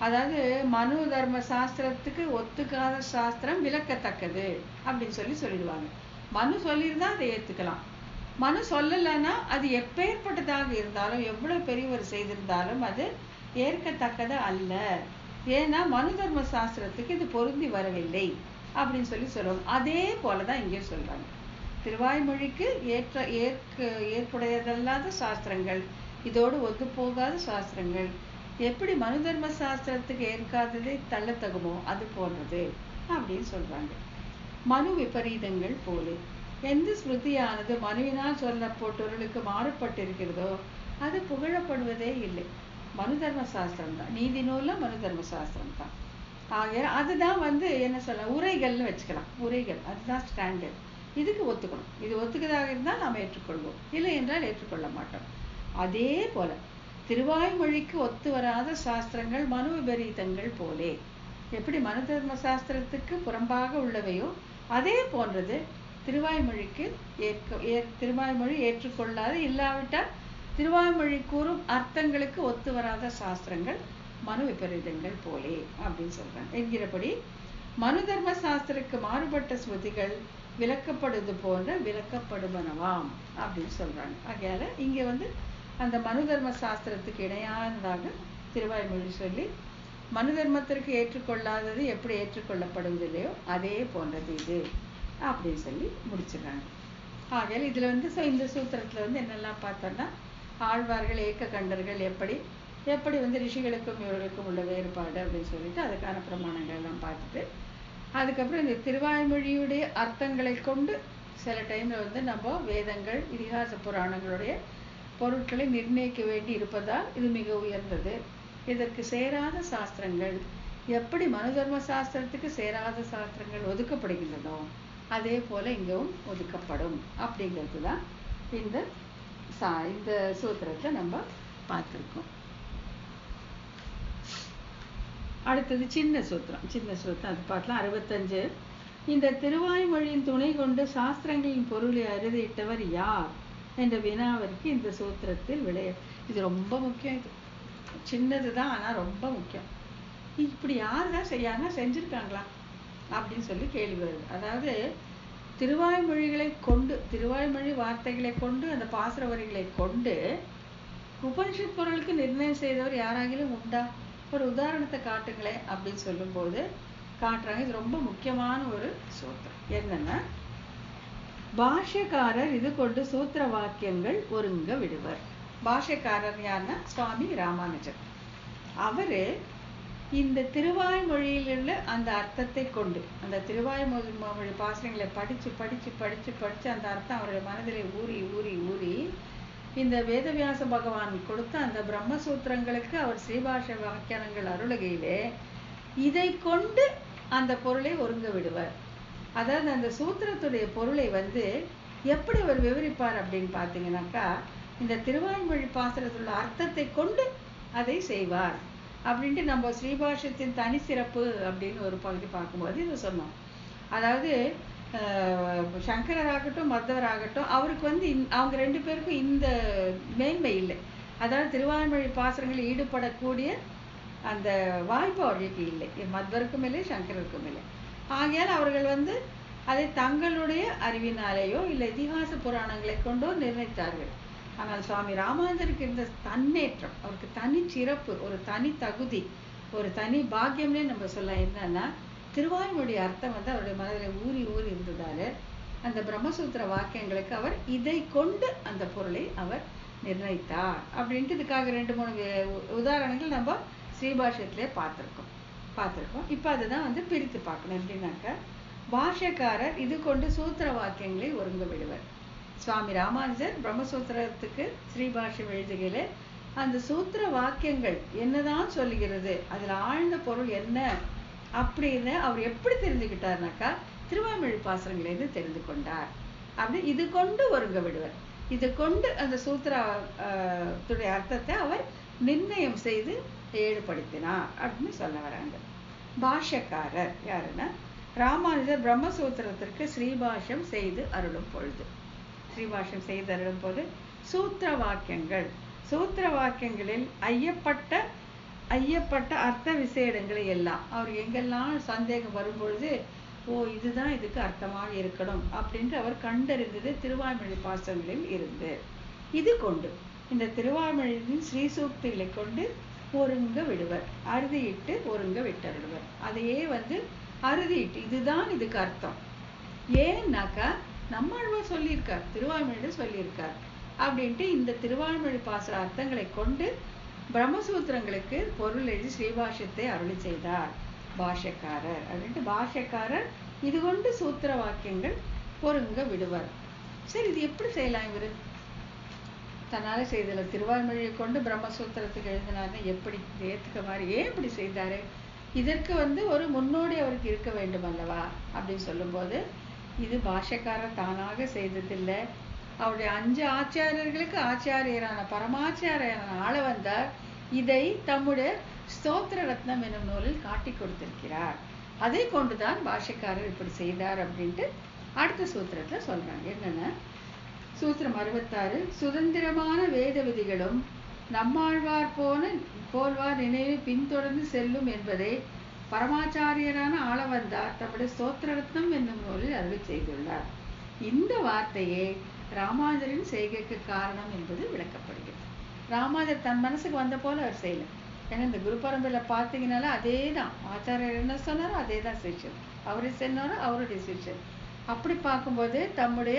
அதாவது மனு தர்ம சாஸ்திரத்துக்கு ஒத்துக்காத சாஸ்திரம் விலக்கத்தக்கது அப்படின்னு சொல்லிடுவாங்க. மனு சொல்லியிருந்தா அதை ஏத்துக்கலாம், மனு சொல்லலைன்னா அது எப்பேற்பட்டதாக இருந்தாலும் எவ்வளவு பெரியவர் செய்திருந்தாலும் அது ஏற்கத்தக்கது அல்ல. ஏன்னா மனு தர்ம சாஸ்திரத்துக்கு இது பொருந்தி வரவில்லை அப்படின்னு சொல்லுவாங்க. அதே போலதான் இங்கே சொல்றாங்க, திருவாய்மொழிக்கு ஏற்புடையதல்லாத சாஸ்திரங்கள், இதோடு ஒத்து போகாத சாஸ்திரங்கள் எப்படி மனு தர்ம சாஸ்திரத்துக்கு ஏற்காததை தள்ளத்தகுமோ அது போன்றது அப்படின்னு சொல்றாங்க. மனு விபரீதங்கள் போல எந்த ஸ்மிருதியானது மனுவினால் சொல்லப்பட்டவர்களுக்கு மாறுபட்டிருக்கிறதோ அது புகழப்படுவதே இல்லை. மனு தர்ம சாஸ்திரம் தான், நீதி நூல்ல மனு தர்ம சாஸ்திரம் தான். ஆக அதுதான் என்ன சொல்ல, உரைகள்னு வச்சுக்கலாம். உரைகள் அதுதான் ஸ்டாண்டர்ட். இதுக்கு ஒத்துக்கணும். இது ஒத்துக்கதாக இருந்தால் நாம் ஏற்றுக்கொள்வோம், இல்லை என்றால் ஏற்றுக்கொள்ள மாட்டோம். அதே போல திருவாய்மொழிக்கு ஒத்து வராத சாஸ்திரங்கள் மனு விபரீதங்கள் போலே. எப்படி மனு தர்ம சாஸ்திரத்துக்கு புறம்பாக உள்ளவையோ அதே போன்றது திருவாய்மொழிக்கு திருவாய்மொழி ஏற்றுக்கொள்ளாது, இல்லாவிட்டால் திருவாய்மொழி கூறும் அர்த்தங்களுக்கு ஒத்து வராத சாஸ்திரங்கள் மனு விபரீதங்கள் போலே அப்படின்னு சொல்றாங்க. என்கிறபடி மனு தர்ம சாஸ்திரக்கு மாறுபட்ட ஸ்மிருதிகள் விளக்கப்படுவது போன்ற விளக்கப்படுவனவாம் அப்படின்னு சொல்றாங்க. ஆகையால இங்க அந்த மனு தர்ம சாஸ்திரத்துக்கு இணையானதாக திருவாய்மொழி சொல்லி மனு தர்மத்திற்கு ஏற்றுக்கொள்ளாதது எப்படி ஏற்றுக்கொள்ளப்படுவதில்லையோ அதே போன்றது இது அப்படின்னு சொல்லி முடிச்சிடுறாங்க. ஆகையால் இதுல இந்த சூத்திரத்துல என்னெல்லாம் பார்த்தோம்னா, ஆழ்வார்கள் ஏக்க கண்டர்கள் எப்படி எப்படி ரிஷிகளுக்கும் இவர்களுக்கும் உள்ள வேறுபாடு அப்படின்னு சொல்லிட்டு அதுக்கான பிரமாணங்கள் எல்லாம் பார்த்துட்டு, அதுக்கப்புறம் இந்த திருவாய்மொழியுடைய அர்த்தங்களை கொண்டு சில டைம்ல நம்ம வேதங்கள் இதிகாச புராணங்களுடைய பொருட்களை நிர்ணயிக்க வேண்டி இருப்பதால் இது மிக உயர்ந்தது. இதற்கு சேராத சாஸ்திரங்கள் எப்படி மனு தர்ம சாஸ்திரத்துக்கு சேராத சாஸ்திரங்கள் ஒதுக்கப்படுகின்றனோ அதே போல இங்கவும் ஒதுக்கப்படும் அப்படிங்கிறது தான் இந்த சூத்திரத்தை நம்ம பார்த்திருக்கோம். அடுத்தது சின்ன சூத்திரம் அது பார்க்கலாம். 65. இந்த திருவாய்மொழியின் துணை கொண்டு சாஸ்திரங்களின் பொருளை அறுதியிட்டவர் யார் என்ற வினாவிற்கு இந்த சூத்திரத்தில் இது ரொம்ப முக்கியம். இது சின்னதுதான், ஆனா ரொம்ப முக்கியம். இப்படி யாருதான் செஞ்சிருக்காங்களா அப்படின்னு சொல்லி கேள்வி வருது. அதாவது திருவாய்மொழிகளை கொண்டு, திருவாய்மொழி வார்த்தைகளை கொண்டு, அந்த பாசுர வரிகளை கொண்டு உபனிஷத் பொருளுக்கு நிர்ணயம் செய்தவர் யாராகிலும் உண்டா? ஒரு உதாரணத்தை காட்டுங்களேன் அப்படின்னு சொல்லும் போது காட்டுறாங்க. இது ரொம்ப முக்கியமான ஒரு சூத்திரம். என்னன்னா, பாஷ்யக்காரர் இது கொண்டு சூத்திர வாக்கியங்கள் ஒருங்க விடுவர். பாஷ்யக்காரர் யாருன்னா சுவாமி ராமானுஜர். அவரு இந்த திருவாய்மொழியிலுள்ள அந்த அர்த்தத்தை கொண்டு, அந்த திருவாய்மொழி பாசுரங்களை படிச்சு அந்த அர்த்தம் அவருடைய மனதிலே ஊறி இந்த வேதவியாச பகவான் கொடுத்த அந்த பிரம்மசூத்திரங்களுக்கு அவர் ஸ்ரீபாஷ வாக்கியங்கள் அருளுகையிலே இதை கொண்டு அந்த பொருளை ஒருங்க விடுவர். அதாவது அந்த சூத்திரத்துடைய பொருளை எப்படி அவர் விவரிப்பார் அப்படின்னு பார்த்தீங்கன்னாக்கா, இந்த திருவாய்மொழி பாசுரத்துள்ள அர்த்தத்தை கொண்டு அதை செய்வார் அப்படின்ட்டு நம்ம ஸ்ரீபாஷ்யத்தின் தனி சிறப்பு அப்படின்னு ஒரு பகுதி பார்க்கும்போது இது சொன்னோம். அதாவது சங்கரராகட்டும் மத்தவராகட்டும் அவருக்கு அவங்க ரெண்டு பேருக்கும் இந்த மேன்மை இல்லை. அதாவது திருவாய்மொழி பாசுரங்களில் ஈடுபடக்கூடிய அந்த வாய்ப்பு அவர்களுக்கு இல்லை. மத்வருக்கும் இல்லை, சங்கரருக்கும் இல்லை. ஆகையால் அவர்கள் அதை தங்களுடைய அறிவினாலேயோ இல்லை இதிகாச புராணங்களை கொண்டோ நிர்ணயித்தார்கள். ஆனால் சுவாமி ராமானுஜருக்கு இருந்த தன்னேற்றம், அவருக்கு தனி சிறப்பு, ஒரு தனி தகுதி, ஒரு தனி பாக்கியம்னே நம்ம சொல்ல. என்னன்னா, திருவாய்மொழி அர்த்தம் அவருடைய மனதில் ஊறி இருந்ததால அந்த பிரம்மசூத்திர வாக்கியங்களுக்கு அவர் இதை கொண்டு அந்த பொருளை அவர் நிர்ணயித்தார் அப்படின்ட்டு இதுக்காக 2-3 உதாரணங்கள் நம்ம ஸ்ரீபாஷ்யத்திலே பார்த்திருக்கோம். இப்போ அதுதான் பிரித்து பார்க்கணும். எப்படின்னாக்க, பாஷ்யக்காரர் இது கொண்டு சூத்திர வாக்கியங்களை ஒருங்க விடுவர். சுவாமி ராமானுஜர் பிரம்மசூத்திரத்துக்கு ஸ்ரீபாஷ்யம் எழுதுகையில அந்த சூத்திர வாக்கியங்கள் என்னதான் சொல்லுகிறது, அதுல ஆழ்ந்த பொருள் என்ன அப்படின்னு அவர் எப்படி தெரிஞ்சுக்கிட்டார்னாக்கா, திருவாய்மொழி பாசுரங்களிலிருந்து தெரிந்து கொண்டார். அப்படி இது கொண்டு ஒருங்க விடுவர். இது கொண்டு அந்த சூத்திரத்துடைய அர்த்தத்தை அவர் நிர்ணயம் செய்து ஏழுபடுத்தினார் அப்படின்னு சொல்ல வராங்க. பாஷ்யக்காரர் யாருன்னா, ராமானுஜர் பிரம்மசூத்திரத்திற்கு ஸ்ரீபாஷ்யம் செய்து அருளும் போது சூத்திர வாக்கியங்களில் ஐயப்பட்ட அர்த்த விசேடங்களை எல்லாம் அவர் எங்கெல்லாம் சந்தேகம் வரும்பொழுது, இதுதான் இதுக்கு அர்த்தமாக இருக்கணும் அப்படின்ட்டு அவர் கண்டறிந்தது திருவாய்மொழி பாசுரங்களில் இருந்து. இது கொண்டு இந்த திருவாய்மொழியின் ஸ்ரீசூக்திகளை கொண்டு ஒருங்க விடுவர், அறுதியிட்டு ஒருங்க விட்டருடுவர். அதையே அறுதியிட்டு இதுதான் இதுக்கு அர்த்தம். ஏன்னாக்கா நம்மாழ்வார் சொல்லியிருக்கார், திருவாய்மொழியில சொல்லியிருக்கார் அப்படின்ட்டு இந்த திருவாய்மொழி பாசுர அர்த்தங்களை கொண்டு பிரம்மசூத்திரங்களுக்கு பொருள் எழுதி ஸ்ரீபாஷ்யத்தை அருளி செய்தார் பாஷ்யக்காரர் அப்படின்ட்டு. பாஷ்யக்காரர் இது கொண்டு சூத்திர வாக்கியங்கள் ஒருங்க விடுவார். சரி, இது எப்படி செய்யலாம்? இவர் தன்னால செய்தல திருவாய்மொழியை கொண்டு பிரம்மசூத்திரத்துக்கு எழுதினார்னு எப்படி ஏத்துக்க மாதிரி ஏன் இப்படி செய்தாரு? இதற்கு ஒரு முன்னோடி அவருக்கு இருக்க வேண்டும் அல்லவா அப்படின்னு சொல்லும்போது, இது பாஷ்யக்காரர் தானாக செய்ததில்லை. அவருடைய 5 ஆச்சாரியர்களுக்கு ஆச்சாரியரான பரமாச்சாரியரான ஆளவந்தார் இதை தம்முடைய ஸ்தோத்திர ரத்னம் என்னும் நூலில் காட்டி கொடுத்திருக்கிறார். அதை கொண்டுதான் பாஷ்யக்காரர் இப்படி செய்தார் அப்படின்ட்டு அடுத்த சூத்திரத்துல சொல்றாங்க. என்னன்னா, சூத்திரம் 66, சுதந்திரமான வேத விதிகளும் நம்மாழ்வார் போல்வார் நினைவு பின்தொடர்ந்து செல்லும் என்பதை பரமாச்சாரியரான ஆளவந்தார் தம்முடைய ஸ்தோத்திர ரத்னம் என்னும் நூலில் அருளி செய்துள்ளார். இந்த வார்த்தையே ராமானுஜரின் செய்கைக்கு காரணம் என்பது விளக்கப்படுகிறது. ராமானுஜர் தன் மனசுக்கு வந்த போல அவர் செய்யல. ஏன்னா இந்த குரு பரம்பரையில பார்த்தீங்கன்னால அதே தான் ஆச்சாரியர் என்ன சொன்னாரோ அதே தான் சிஷ்யன், அவரு சொன்னாரோ அவருடைய சிஷ்யன். அப்படி பார்க்கும்போது தம்முடைய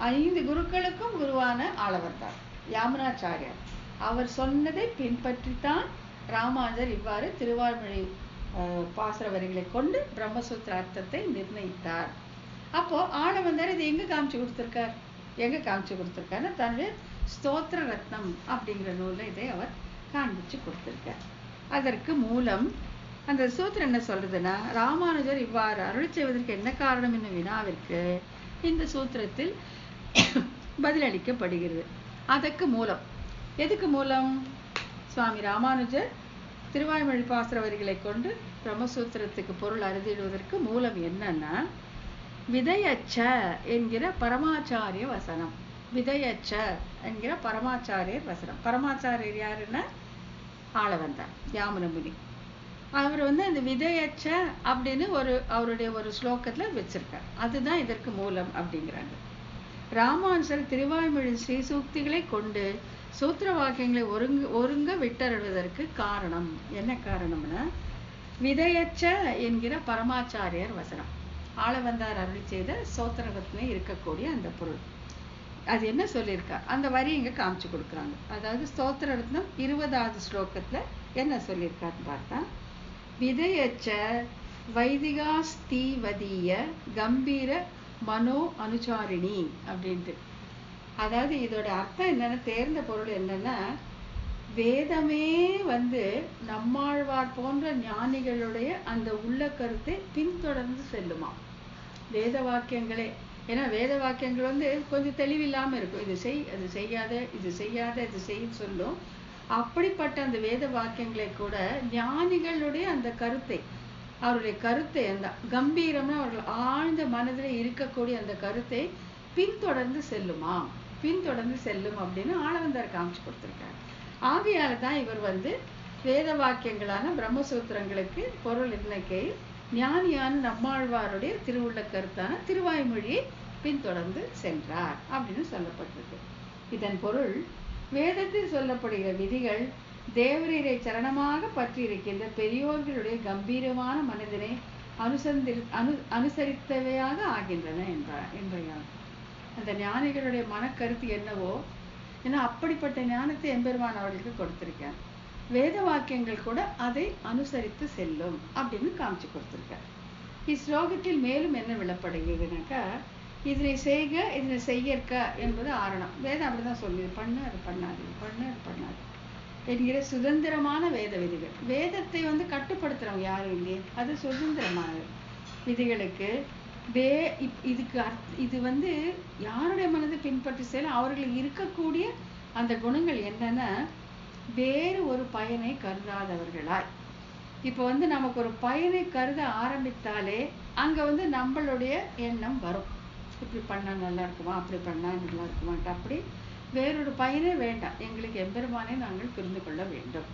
5 குருக்களுக்கும் குருவான ஆளவந்தார் யாமுனாச்சாரியார் அவர் சொன்னதை பின்பற்றித்தான் ராமானுஜர் இவ்வாறு திருவாய்மொழி பாசுர வரிகளை கொண்டு பிரம்மசூத்திர அர்த்தத்தை நிர்ணயித்தார். அப்போ ஆளவந்தார் இது எங்க காமிச்சு கொடுத்திருக்காருன்னா தன்னுடைய ஸ்தோத்திர ரத்னம் அப்படிங்கிற நூல்ல இதை அவர் காண்பிச்சு கொடுத்திருக்கார். அதற்கு மூலம் அந்த சூத்திரம் என்ன சொல்றதுன்னா, ராமானுஜர் இவ்வாறு அருள் செய்வதற்கு என்ன காரணம் என்னும் வினாவிற்கு இந்த சூத்திரத்தில் பதிலளிக்கப்படுகிறது. அதற்கு மூலம் எதுக்கு மூலம்? சுவாமி ராமானுஜர் திருவாய்மொழி பாசுர வரிகளை கொண்டு பிரம்மசூத்திரத்துக்கு பொருள் அறிந்திடுவதற்கு மூலம் என்னன்னா, விதையச்ச என்கிற பரமாச்சாரிய வசனம். விதையச்ச என்கிற பரமாச்சாரியர் வசனம். பரமாச்சாரியர் யாருன்னா ஆளவந்தார் யாமுன முனி. அவர் அந்த விதையச்ச அப்படின்னு அவருடைய ஒரு ஸ்லோகத்துல வச்சிருக்கார். அதுதான் இதற்கு மூலம் அப்படிங்கிறாங்க. ராமானுஜர் திருவாய்மொழி ஸ்ரீசூக்திகளை கொண்டு சூத்திர வாக்கியங்களை ஒருங்க விட்டருவதற்கு காரணம் என்ன? காரணம்னா, விதையச்ச என்கிற பரமாச்சாரியர் வசனம், ஆளவந்தார் அருளி செய்த சோத்திரத்திலே இருக்கக்கூடிய அந்த பொருள். அது என்ன சொல்லியிருக்கா அந்த வரி இங்க காமிச்சு கொடுக்குறாங்க. அதாவது ஸ்தோத்திர ரத்னம் 20வது ஸ்லோகத்துல என்ன சொல்லியிருக்காருன்னு பார்த்தா, விதையச்ச வைதிகாஸ்திவதீய கம்பீர மனோ அனுச்சாரிணி அப்படின்ட்டு. அதாவது இதோட அர்த்தம் என்னன்னா, தேர்ந்த பொருள் என்னன்னா, வேதமே நம்மாழ்வார் போன்ற ஞானிகளுடைய அந்த உள்ள கருத்தை பின்தொடர்ந்து செல்லுமா. வேத வாக்கியங்களே, ஏன்னா வேத வாக்கியங்கள் கொஞ்சம் தெளிவில்லாம இருக்கும். இது செய், அது செய்யாத, இது செய்யாத, இது செய்ய சொல்லும். அப்படிப்பட்ட அந்த வேத வாக்கியங்களை கூட ஞானிகளுடைய அந்த கருத்தை, அவருடைய கருத்தை அந்த கம்பீரம்னா அவர்கள் ஆழ்ந்த மனதில் இருக்கக்கூடிய அந்த கருத்தை பின்தொடர்ந்து செல்லும் அப்படின்னு ஆளவந்தார் காமிச்சு கொடுத்திருக்காரு. ஆகையால தான் இவர் வேத வாக்கியங்களான பிரம்மசூத்திரங்களுக்கு பொருள் நிர்ணயிக்கையில் ஞானியான நம்மாழ்வாருடைய திருவுள்ள கருத்தான திருவாய்மொழியை பின்தொடர்ந்து சென்றார் அப்படின்னு சொல்லப்பட்டிருக்கு. இதன் பொருள், வேதத்தில் சொல்லப்படுகிற விதிகள் தேவரீரை சரணமாக பற்றி இருக்கின்ற பெரியோர்களுடைய கம்பீரமான மனதினை அனுசரித்தவையாக ஆகின்றன என்பார். அந்த ஞானிகளுடைய மனக்கருத்து என்னவோ, ஏன்னா அப்படிப்பட்ட ஞானத்தை எம்பெருமான் அவர்களுக்கு கொடுத்திருக்கார். வேத வாக்கியங்கள் கூட அதை அனுசரித்து செல்லும் அப்படின்னு காமிச்சு கொடுத்திருக்கார். இஸ்லோகத்தில் மேலும் என்ன விளப்படுகிறதுனாக்கா, இதனை செய்க, இதனை செய்யற்க என்பது ஆரணம். வேதம் அப்படிதான் சொல்லி, பண்ணு அது பண்ணாது, பண்ணு அது பண்ணாது என்கிற சுதந்திரமான வேத விதிகள். வேதத்தை கட்டுப்படுத்துறவங்க யாரும் இல்லையே, அது சுதந்திரமான விதிகளுக்கு இது யாருடைய மனதை பின்பற்றி செல்லும் அவர்களுக்கு இருக்கக்கூடிய அந்த குணங்கள் என்னன்னா, வேறு ஒரு பயனை கருதாதவர்களாய். இப்போ நமக்கு ஒரு பயனை கருத ஆரம்பித்தாலே அங்க நம்மளுடைய எண்ணம் வரும். இப்படி பண்ணா நல்லா இருக்குமா, அப்படி பண்ணா நல்லா இருக்குமான்ட்டு. அப்படி வேறொரு பயனே வேண்டாம், எங்களுக்கு எம்பெருமானை நாங்கள் புரிந்து கொள்ள வேண்டும்.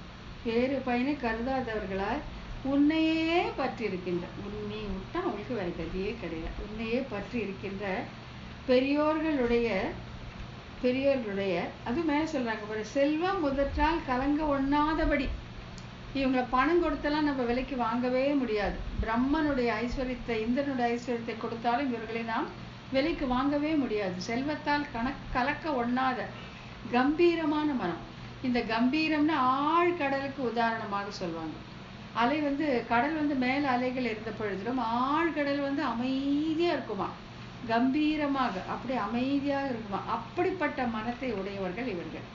வேறு பயனை கருதாதவர்களாய் உன்னையே பற்றி இருக்கின்ற, உன்னை விட்டா அவங்களுக்கு வேற கதியே கிடையாது, உன்னையே பற்றி இருக்கின்ற பெரியோர்களுடைய அது மேல சொல்றாங்க, ஒரு செல்வம் முதற்றால் கலங்க ஒண்ணாதபடி. இவங்களை பணம் கொடுத்தெல்லாம் நம்ம விலைக்கு வாங்கவே முடியாது. பிரம்மனுடைய ஐஸ்வர்யத்தை, இந்திரனுடைய ஐஸ்வர்யத்தை கொடுத்தாலும் இவர்களை நாம் விலைக்கு வாங்கவே முடியாது. செல்வத்தால் கலக்க ஒண்ணாத கம்பீரமான மனம். இந்த கம்பீரம்னா ஆழ்கடலுக்கு உதாரணமாக சொல்லுவாங்க. அலை கடல் மேல அலைகள் இருந்த பொழுதிலும் ஆழ்கடல் அமைதியா இருக்குமா. கம்பீரமாக அப்படி அமைதியாக இருக்குமா. அப்படிப்பட்ட மனத்தை உடையவர்கள் இவர்கள்.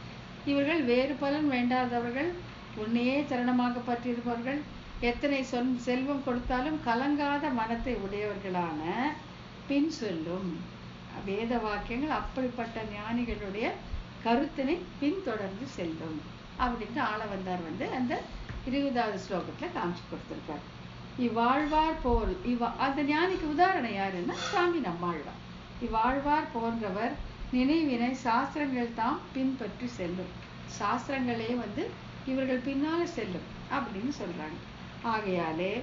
இவர்கள் வேறு பலன் வேண்டாதவர்கள், உன்னையே சரணமாக பற்றியிருப்பவர்கள், எத்தனை செல்வம் கொடுத்தாலும் கலங்காத மனத்தை உடையவர்களான பின் சொல்லும் வேத வாக்கியங்கள் அப்படிப்பட்ட ஞானிகளுடைய கருத்தினை பின்தொடர்ந்து செல்லும் அப்படின்னு ஆளவந்தார் அந்த 20வது ஸ்லோகத்துல காமிச்சு கொடுத்திருக்கார். இவ்வாழ்வார் போல் அந்த ஞானிக்கு உதாரணம் யாருன்னா சுவாமி நம்மாழ்வார். இவ்வாழ்வார் போன்றவர் நினைவினை சாஸ்திரங்கள் தாம் பின்பற்றி செல்லும். சாஸ்திரங்களே இவர்கள் பின்னால செல்லும் அப்படின்னு சொல்றாங்க. ஆகையாலே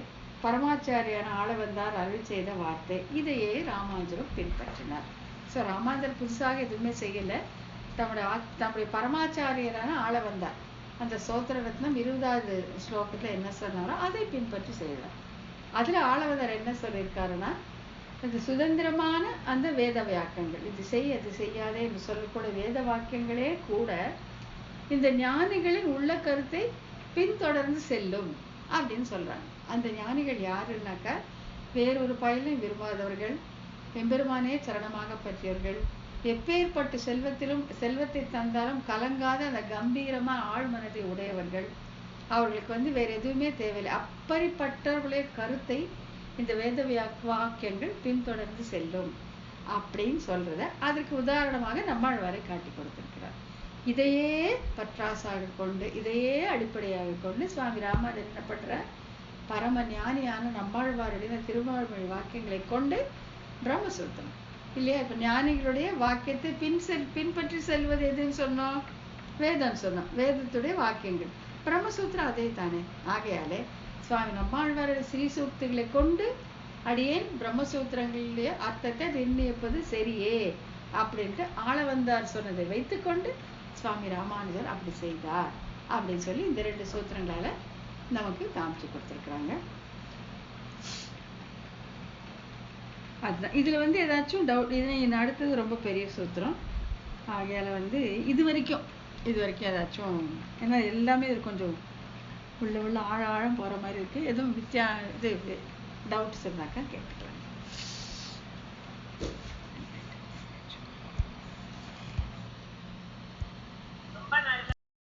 பரமாச்சாரியான ஆளவந்தார் அருள் செய்த வார்த்தை இதையே ராமானுஜரும் பின்பற்றினார். ஸோ ராமானுஜர் புதுசாக எதுவுமே செய்யல. தம்முடைய பரமாச்சாரியரான ஆளவந்தார் அந்த சோத்திர ரத்னம் 20வது ஸ்லோகத்துல என்ன சொன்னாரோ அதை பின்பற்றி செய்தார். அதுல ஆளவந்தார் என்ன சொல்லியிருக்காருன்னா, இந்த சுதந்திரமான அந்த வேத வாக்கியங்கள், இது செய் அது செய்யாதே என்று சொல்லக்கூடிய வேத வாக்கியங்களே கூட இந்த ஞானிகளின் உள்ள கருத்தை பின்தொடர்ந்து செல்லும் அப்படின்னு சொல்றாங்க. அந்த ஞானிகள் யாருன்னாக்கா வேறொரு பயனையும் விரும்பாதவர்கள், எம்பெருமானே சரணமாக பற்றியவர்கள், எப்பேற்பட்ட செல்வத்தை தந்தாலும் கலங்காத அந்த கம்பீரமா ஆழ்மனதை உடையவர்கள். அவர்களுக்கு வேற எதுவுமே தேவையில்லை. அப்படிப்பட்டவர்களே கருத்தை இந்த வேத வாக்கியங்கள் பின்தொடர்ந்து செல்லும் அப்படின்னு சொல்றத அதற்கு உதாரணமாக நம்மாழ்வாரை காட்டி கொடுத்திருக்கிறார். இதையே பற்றாசாக கொண்டு, இதையே அடிப்படையாக கொண்டு சுவாமி ராமானுஜர் என்ன பண்ற, பரம ஞானியான நம்மாழ்வாருடைய திருவாழ்மொழி வாக்கியங்களை கொண்டு பிரம்மசூத்திரம் இல்லையா, இப்ப ஞானிகளுடைய வாக்கியத்தை பின்பற்றி செல்வது எதுன்னு சொன்னோம், வேதம் சொன்னோம். வேதத்துடைய வாக்கியங்கள் பிரம்மசூத்திரம் அதே தானே. ஆகையாலே சுவாமி நம்மாழ்வாருடைய ஸ்ரீசூக்திகளை கொண்டு அடியேன் பிரம்மசூத்திரங்களுடைய அர்த்தத்தை நிர்ணயிப்பது சரியே அப்படின்ட்டு ஆளவந்தார் சொன்னதை வைத்துக்கொண்டு சுவாமி ராமானுஜர் அப்படி செய்தார் அப்படின்னு சொல்லி இந்த 2 சூத்திரங்களால நமக்கு காமிச்சு கொடுத்துருக்குறாங்க. அதுதான் இதுல ஏதாச்சும் டவுட், இது அடுத்தது ரொம்ப பெரிய சூத்திரம். ஆகையால இது வரைக்கும் ஏதாச்சும், ஏன்னா எல்லாமே இது கொஞ்சம் உள்ள ஆழம் போற மாதிரி இருக்கு. எதுவும் டவுட்ஸ் இருந்தாக்கா கேட்டுக்கலாம்.